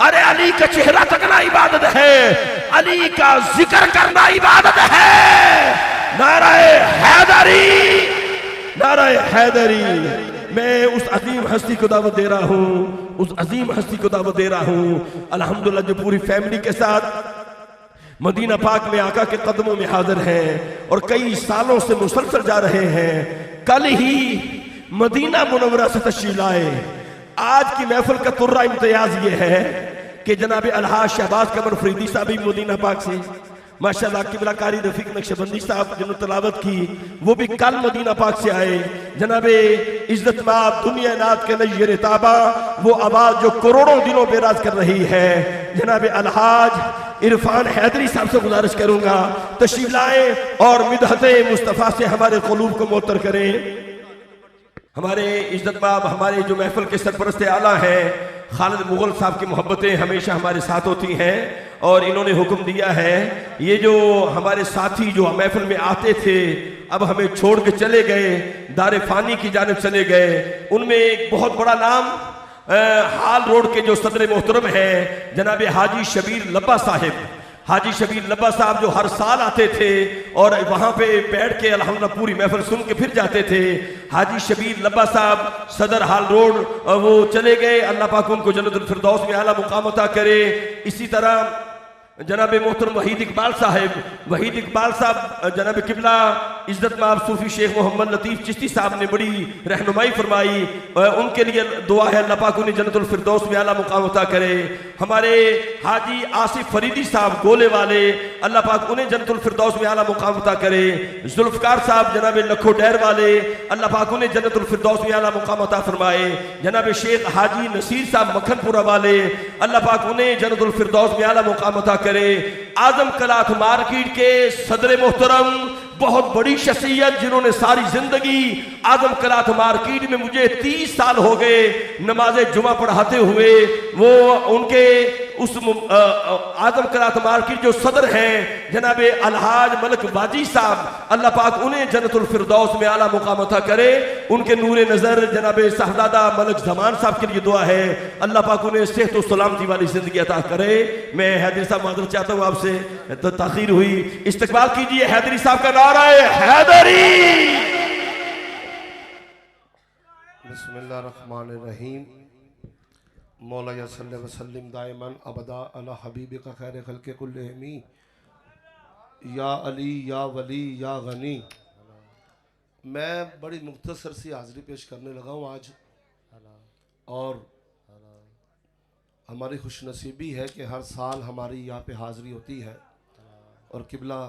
अरे अली का चेहरा तकना इबादत है, अली का जिक्र करना इबादत है। नारा हैदरी, नारा हैदरी। मैं उस अजीम हस्ती को दावत दे रहा हूँ, उस अजीम हस्ती को दावत दे रहा हूँ अल्हम्दुलिल्लाह, जो पूरी फैमिली के साथ मदीना पाक में आका के कदमों में हाजिर हैं और कई सालों से मुसलसल जा रहे हैं। कल ही मदीना मुनव्वरा से तशरीफ लाए। आज की महफिल का तुर्रा इम्तियाज ये है कि जनाब अलहाज शहबाज कमर फरीदी साहब भी मदीना पाक से, माशाल्लाह किबला कारी रफीक नक्शबंदी साहब जिन्होंने तलावत की वो भी कल मदीना पाक से आए। जनाबे इज्जत माब दुनिया नात के नजर ताबा, वो आवाज जो करोड़ों दिनों बेराज कर रही है, जनाबे अलहाज इरफान हैदरी साहब से गुजारिश करूंगा तशरीफ लाए और मिदहते मुस्तफ़ा से हमारे क़ुलूब को मोतर करें। हमारे इज्जत माब, हमारे जो महफिल के सरपरस्त आला हैं खालिद मुगल साहब की मोहब्बतें हमेशा हमारे साथ होती हैं और इन्होंने हुक्म दिया है, ये जो हमारे साथी जो महफिल में आते थे अब हमें छोड़ के चले गए, दारे फानी की जानिब चले गए। उनमें एक बहुत बड़ा नाम हाल रोड के जो सदर मोहतरम है जनाब हाजी शबीर लब्बा साहिब, हाजी शबीर लब्बा साहब जो हर साल आते थे और वहाँ पे बैठ के अल्हम्दुलिल्लाह पूरी महफिल सुन के फिर जाते थे। हाजी शबीर लब्बा साहब सदर हाल रोड वो चले गए, अल्लाह पाक उनको जन्नतुल फिरदौस में आला मुकाम अता करे। इसी तरह जनाब मोहतरम वहीद इकबाल साहब, वहीद इकबाल साहब जनाब किबला इज्जत माब सूफी शेख मोहम्मद लतीफ़ चिश्ती साहब ने बड़ी रहनुमाई फरमाई, उनके लिए दुआ है अल्लाह पाक उन्हें जन्नतुल फिरदौस में आला मुकाम अता करे। हमारे हाजी आसिफ फरीदी साहब गोले वाले, अल्लाह पाक उन्हें जन्नतुल फिरदौस में आला मुकाम अता करे। जुल्फ़कार साहब जनाब लखो डैर वाले, अल्लाह पाक उन्हें जन्नतुल फिरदौस में आला मुकाम अता फरमाए। जनाब शेख हाजी नसीर साहब मखनपुरा वाले, अल्लाह पाक उन्हें जन्नतुल फिरदौस में आला मुकाम अता करे। आजम कलाथ मार्केट के सदर मोहतरम बहुत बड़ी शख्सियत जिन्होंने सारी जिंदगी आजम कलाथ मार्केट में, मुझे 30 साल हो गए नमाज जुमा पढ़ाते हुए, वो उनके उस आजम कलाथ मार्केट जो सदर हैं जनाब अलहाज मलक बाजी साहब, अल्लाह पाक उन्हें जन्नतुल फिरदौस में आला मुकाम अता करे। उनके नूर नज़र जनाब साहबजादा मलक जमान साहब के लिए दुआ है, अल्लाह पाक उन्हें सेहत और सलामती वाली जिंदगी अता करे। मैं हैदरी साहब मादर चाहता हूँ आपसे, तो ताखीर हुई, इस्तकबाल कीजिए हैदरी साहब का नारा है हैदरी। बिस्मिल्लाहिर्रहमानिर्रहीम। मौला सल्लि वसल्लिम दाइमन अबदा अला हबीबिका खैर खल्क़ि कुल्लिहिम या अली या वली या गनी। मैं बड़ी मुख्तसर सी हाज़िरी पेश करने लगा हूँ आज, और हमारी खुशनसीबी है कि हर साल हमारी यहाँ पे हाज़िरी होती है, और किबला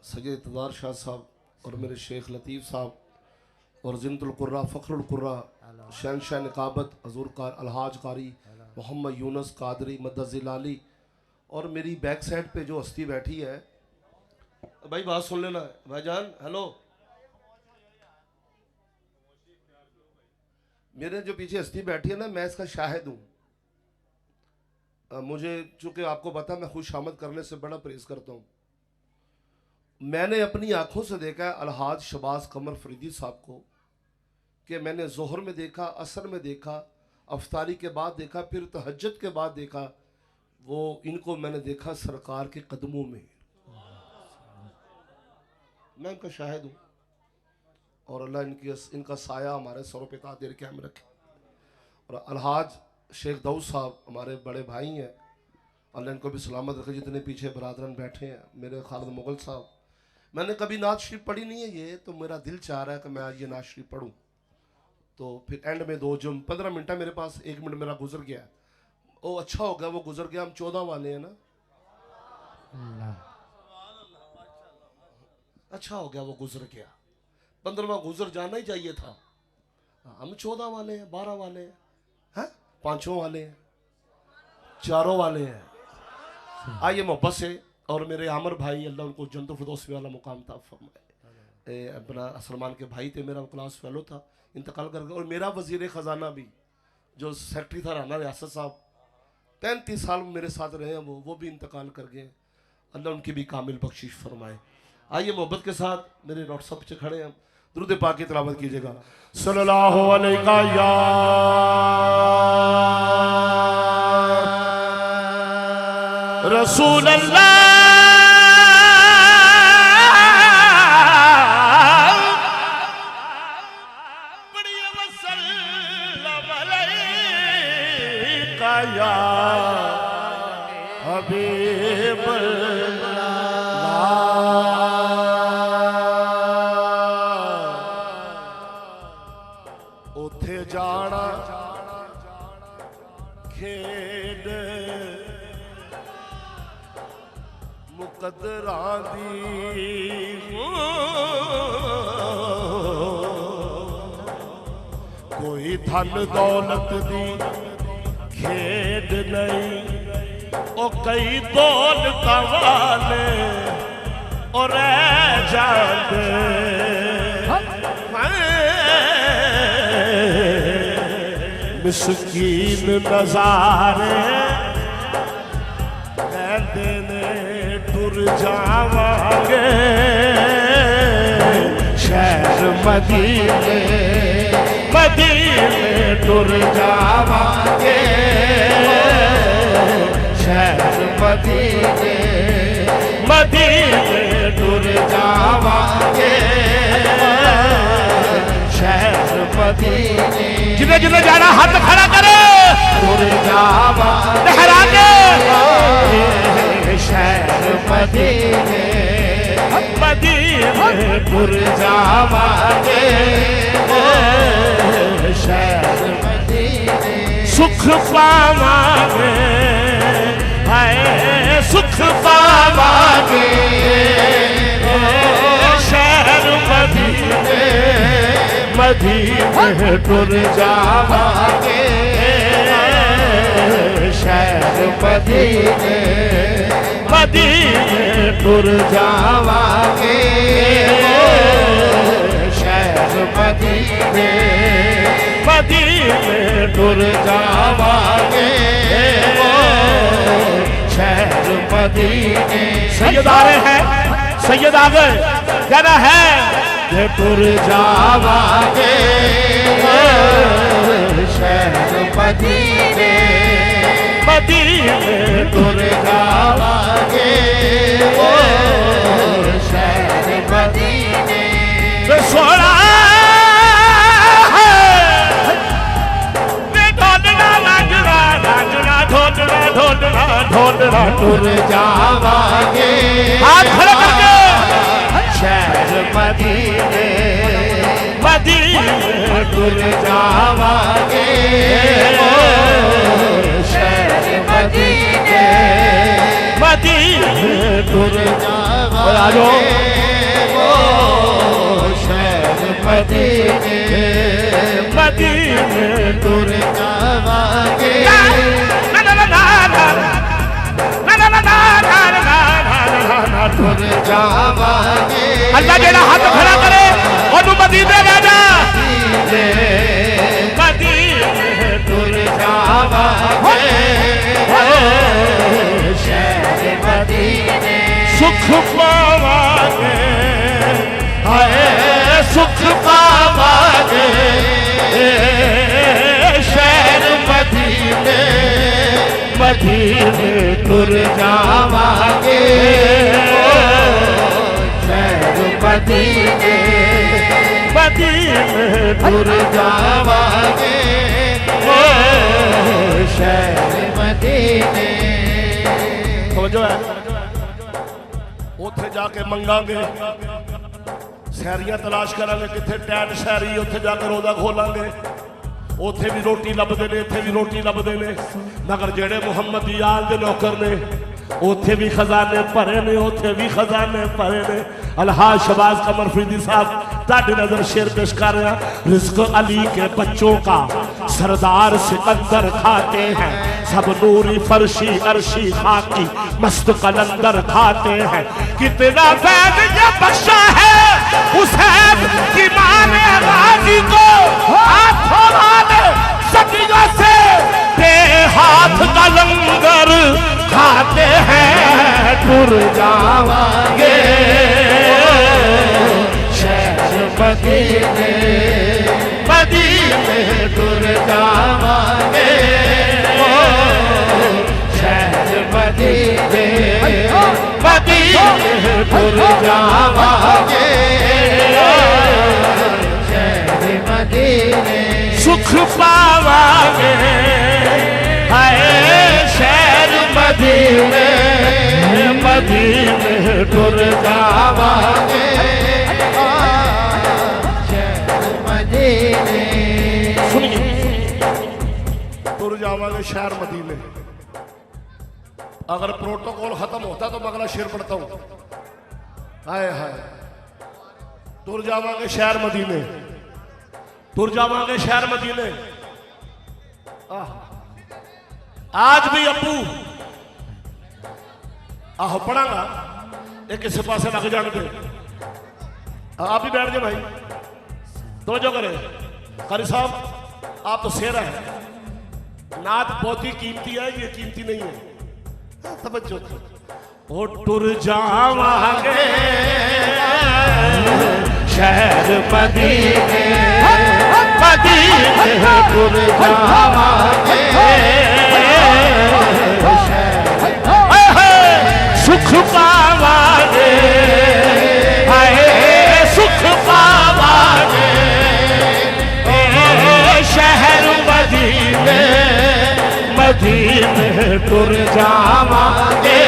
सैयद इक़्तिदार शाह साहब और मेरे शेख लतीफ़ साहब और ज़िंदुल कुर्रा फ़ख्रुल कुर्रा शहनशाह निकाबत हज़ूर का अलहाज कारी मोहम्मद यूनुस कादरी मद्दज़िलाली, और मेरी बैक साइड पे जो हस्ती बैठी है, भाई बात सुन लेना भाईजान, हेलो, मेरे जो पीछे हस्ती बैठी है ना, मैं इसका शाहिद हूँ। मुझे चूँकि आपको पता मैं खुश आमद करने से बड़ा परहेज़ करता हूँ। मैंने अपनी आँखों से देखा है अलहाज शबाज कमर फरीदी साहब को, कि मैंने ज़ोहर में देखा, असर में देखा, अफ्तारी के बाद देखा, फिर तहज्जुद के बाद देखा। वो इनको मैंने देखा सरकार के कदमों में, मैं इनका शाहिद हूँ, और अल्लाह इनका साया हमारे सरों पे तादिर कायम रखे। और अलहाज शेख दाऊद साहब हमारे बड़े भाई हैं, अल्लाह इनको भी सलामत रखे। जितने पीछे बरादरन बैठे हैं, मेरे खालिद मुगल साहब, मैंने कभी नात शरीफ पढ़ी नहीं है ये, तो मेरा दिल चाह रहा है कि मैं आज ये नात शरीफ पढ़ूँ। तो फिर एंड में 15 मिनट है मेरे पास, 1 मिनट मेरा गुजर गया। ओ अच्छा हो गया वो गुजर गया, हम 14 वाले हैं ना, अच्छा हो गया वो गुजर गया, 15वां गुजर जाना ही चाहिए था। हम 14 वाले हैं, 12 वाले हैं, 5 वाले हैं, 4 वाले हैं। आइए मोहब्बत से, और मेरे आमर भाई अल्लाह उनको जन्नतुल फिरदौस वाला मुकाम था फरमाए। अपना सलमान के भाई थे, मेरा क्लास फेलो था, इंतकाल कर गया। और मेरा वजीर ख़जाना भी जो सेक्रेटरी था राना रियासत साहब, 33 साल मेरे साथ रहे हैं, वो भी इंतकाल कर गए। अल्लाह उनकी भी कामिल बख्शिश फरमाए। आइए मोहब्बत के साथ मेरे डॉक्टर साहब पीछे खड़े हैं, दुरूद पाक की तिलावत कीजिएगा। सल्लल्लाहु अलैका या रसूल अल्लाह, या हबीब उथे जाना खेड मुकद्दरां दी, कोई धन दौलत दी खेद नहीं, ओ कई दौलत वाले और जाते मिस्कीन नजारे कहते ने टुर जावांगे शहर मदीने मदीने टुर जावांगे शहर मदीने मदीने टुर जावांगे शहर मदीने जिन्हें जिन्हें जाना हाथ खड़ा करे टुर जावांगे लहरा के शहर मदीने मदीने टुर जावांगे शहर मदीने सुख पावांगे हाय सुख पावांगे शहर मदीने मदीने टुर जावांगे शहर मदीने मदीने टुर जावांगे शहर मदीने मदीने टुर जावांगे शहर मदीने सैयद आ रहे हैं सैयद आ गए कहना है ये टुर जावांगे शहर मदीने मदीने टुर जावांगे शहर मदीने सोना ढोलना लाजना लाजना ढोलना ढोलना ढोलना टुर जावांगे हाथ खड़ा करके शहर मदीने मदीने टुर जावांगे शहर मदीने मदीने टुर जावांगे शहर मदीने मदीने टुर जावांगे टुर जावांगे अल्लाह जेड़ा हाथ खड़ा करे ओनू मदीने ले जा मदीने टुर जावांगे शहर मदीने सुख पावांगे हाय सुख पावांगे शहर मदीने मदीने टुर जावांगे शहर मदीने मदीने टुर जावांगे शहर मदीने समझो है ਉੱਥੇ ਜਾ ਕੇ ਮੰਗਾਂਗੇ ਸੈਰੀਆਂ ਤਲਾਸ਼ ਕਰਾਂਗੇ ਕਿੱਥੇ ਟੈਟ ਸੈਰੀ ਉੱਥੇ ਜਾ ਕੇ ਰੋਜ਼ਾ ਖੋਲਾਂਗੇ ਉੱਥੇ ਵੀ ਰੋਟੀ ਲੱਭਦੇ ਨੇ ਇੱਥੇ ਵੀ ਰੋਟੀ ਲੱਭਦੇ ਨੇ ਮਗਰ ਜਿਹੜੇ ਮੁਹੰਮਦ ਦੀ ਆਲ ਦੇ ਨੌਕਰ ਨੇ ਉੱਥੇ ਵੀ ਖਜ਼ਾਨੇ ਭਰੇ ਨੇ ਉੱਥੇ ਵੀ ਖਜ਼ਾਨੇ ਭਰੇ ਨੇ अलहाज शबाज कमर फरीदी साहब ताड़ी नजर शेर पेश कर रहा रिस्क अली के बच्चों का सरदार सिकंदर खाते हैं सब नूरी फर्शी अरशी खाकी मस्त कलंदर खाते हैं कितना फैज ये बख्शा है हुसैन की मां ने गाजी को हाथों वाले सदियों से हाथ का लंगर खाते हैं टुर जावांगे शहर मदीने मदीने टुर जावांगे शहर मदीने मदीने टुर जावांगे शहर मदीने सुख पावांगे हाय शहर मदीने मदीने टुर जावांगे शहर मदीने सुनिए टुर जावांगे शहर मदीने अगर प्रोटोकॉल खत्म होता तो मैं अगला शेर पढ़ता हूं हाय हाय टुर जावांगे शहर मदीने टुर जावांगे शहर मदीने आज भी अबू आहो पढ़ांगा एक किसी पासे लग जाने दे आप भी बैठ जाओ भाई तो जो करे कारी साहब आप तो शेर है नात बहुत ही कीमती है, ये कीमती नहीं है। तवज्जो ओ टुर जावांगे शहर मदीने, मदीने टुर जावांगे सुख पावांगे, हाय सुख पावांगे शहर मदीने, मदीने टुर जावांगे।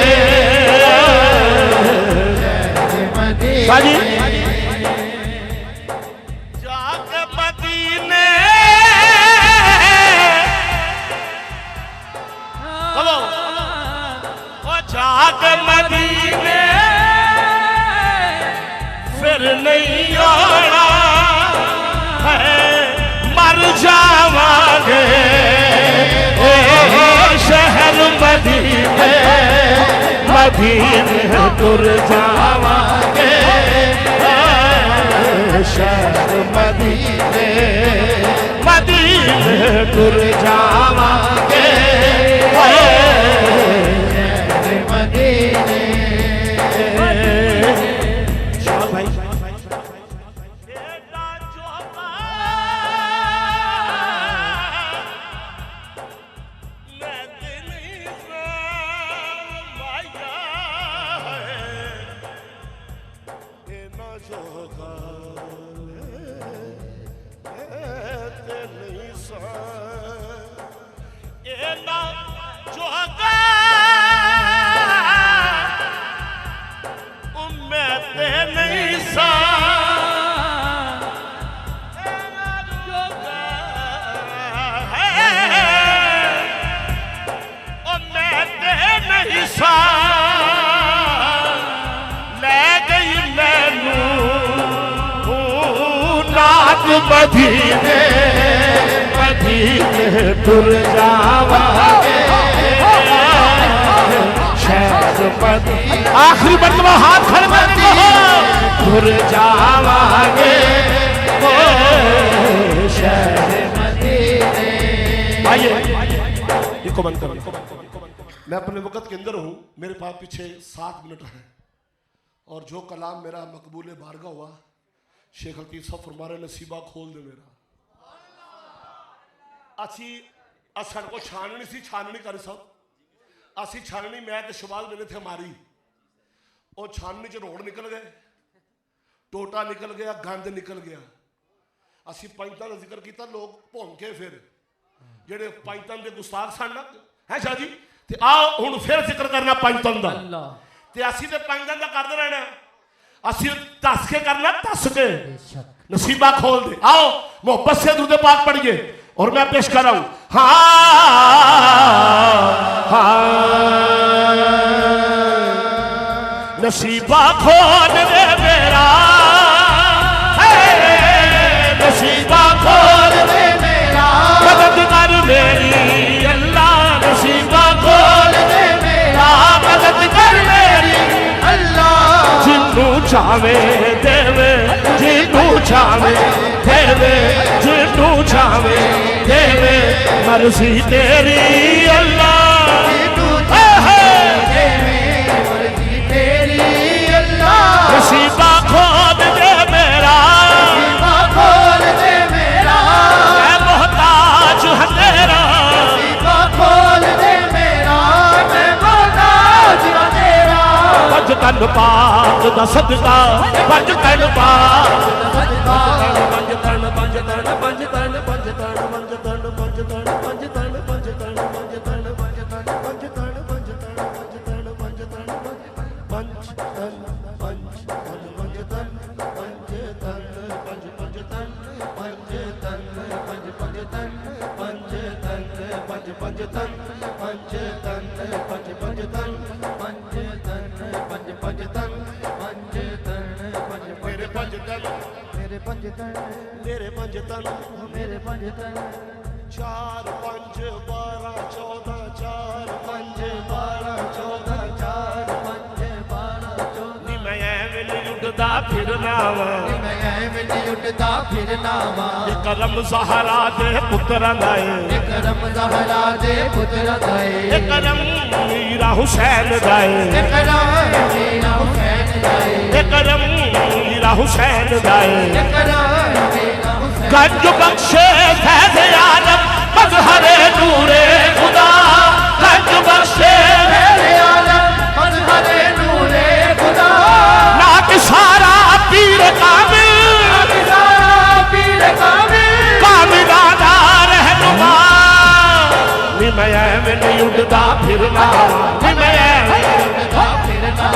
जाके मदीने ओ जाके मदीने फिर नहीं आना है, मर जावांगे शहर मदीने, मदीने टुर जावांगे शहर मदीने, मदीने टुर जावांगे शहर मदीने। शाह भाई मदीने, मदीने टुर जावांगे शहर मदीने। आखिरी मरतबा हाथ खड़े करके टुर जावांगे शहर मदीने। आइए इसको बंद करो। मैं अपने वक्त के अंदर हूँ, मेरे पास पीछे 7 मिनट है और जो कलाम मेरा मकबूल बारगा हुआ, शेख हकीम साहब फरमा रहे नसीबा खोल दे मेरा। असी असन को छाननी सी, छाननी कर साहब असी छाननी, मैं तो शबाज मेरे थे मारी, और छाननी च रोड़ निकल गए, टोटा निकल गया, गंद निकल गया। असी पंचतां का जिक्र किया, लोग भौंके फिर जेडे पंचतां के गुस्ताख सन है शाह जी। ते आओ हुण फिर जिक्र करना पंचतां दा, ते असी ते पंचतां दा करदे रहना, असी दस के करना, दस के नसीबा खोल दे। आओ मोहब्बत से दुरूद पाक पढ़िए और मैं पेश कर रहा हूं। नसीबा खोल दे मेरा, नसीबा खोल दे मेरा, मदद कर मेरी अल्लाह, नसीबा खोल दे मेरा, मदद कर मेरी अल्लाह। जिन्नू चावे देवे, जिन्नू चावे देवे, जिन्नू चावे देवे, मर्जी तेरी अल्लाह, मर्जी तेरी अल्लाह। नसीबा खोल दे मेरा, नसीबा खोल दे मेरा, मैं मोहताज हूं तेरा, नसीबा खोल दे मेरा, मैं मोहताज हूं तेरा। पंज तन पाक दा सदका, पंज तन पाक दा सदका, पंज तन पंज तन पंज तन पंज तन पंज तन पंज तन पंज तन पंज तन पंज तन पंज तन पंज तन पंज तन पंज तन पंज तन पंज तन पंज तन पंज तन पंज तन पंज पंज तन पंज तन पंज पंज तन पंज तन पंज पंज तन पंज तन पंज पंज तन पंज तन पंज पंज तन पंज तन पंज मेरे पंज तन, मेरे पंज तन, मेरे पंज तन, मेरे पंज तन। 4 5 12 14, 4 5 12 14, 4 5 12 14। नी मैं एवें लुटदा फिरना वा मैं एवें नहीं उठदा फिरना वा करम ज़हरा दे पुत्रा दाए करम ज़हरा दे पुत्र दाए करम मीरा हुसैन दाए करम मीरा हुसैन दाए करम मीरा हुसैन दाए करम मीरा हुसैन गंज बख्शे फैज़ आलम मज़हरे नूरे खुदा गंज बख्शे मेरे आलम मज़हरे नूरे खुदा नाक सारा पीर कामिल सारा पीर कामिल कामिलाना रहनुमा नी मैं एवें नहीं उड़दा फिरना नी मैं उठदा फिरना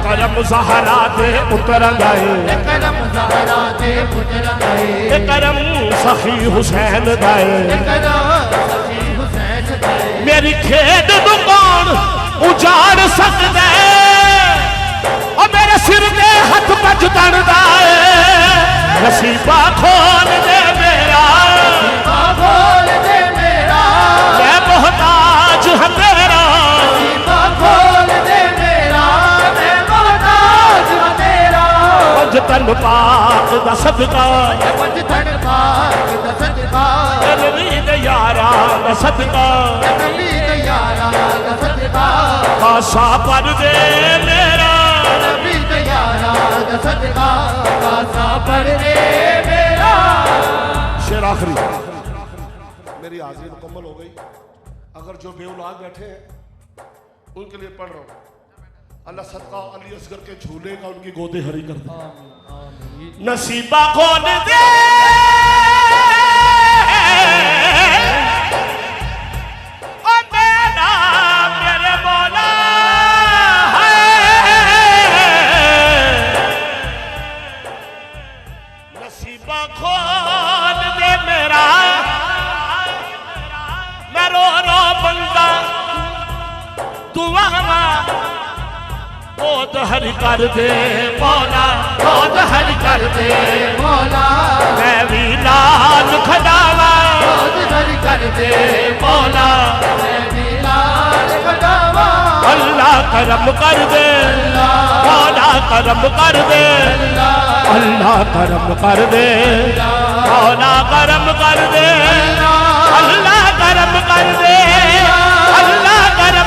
करम ज़हरा दे पुत्र दाए करम ज़हरा दे पुत्र दाए करम सखी हुसैन दाए करम सखी हुसैन दाए मेरी खेद नूं कौन उजाड़ सकदा और मेरे सिर दे हथ बज तड़दा नसीबा खोल दे मेरा खोल दे मेरा मैं मोहताज हूं तेरा नसीबा खोल दे मेरा मैं मोहताज हूं तेरा पंज तन पाक दा सदका पंज धन पाक दा सदका नबी दे यारा दा सदका नबी दे यारा दा सदका खासा पर दे मेरा नबी दे यारा दा सदका खासा पर दे मेरा शेर आखिरी मेरी हाजिरी मुकम्मल हो गई अगर जो बेऔलाद बैठे हैं उनके लिए पढ़ रहा हूँ अल्लाह सदका अली असगर के झूले का उनकी गोदे हरी कर दे नसीबा खोल दे ओ मेरा मेरे मौला है नसीबा खोल दे मेरा मैं रो रो बंदा दुआ बहुत हरी कर दे मौला बहुत हरी कर दे मौला मैं भी लाल खड़ावा बहुत हरी कर दे मौला मैं भी लाल खड़ावा अल्लाह करम कर दे मौला करम कर दे अल्लाह करम कर दे मौला करम कर दे अल्लाह करम कर दे अल्लाह करम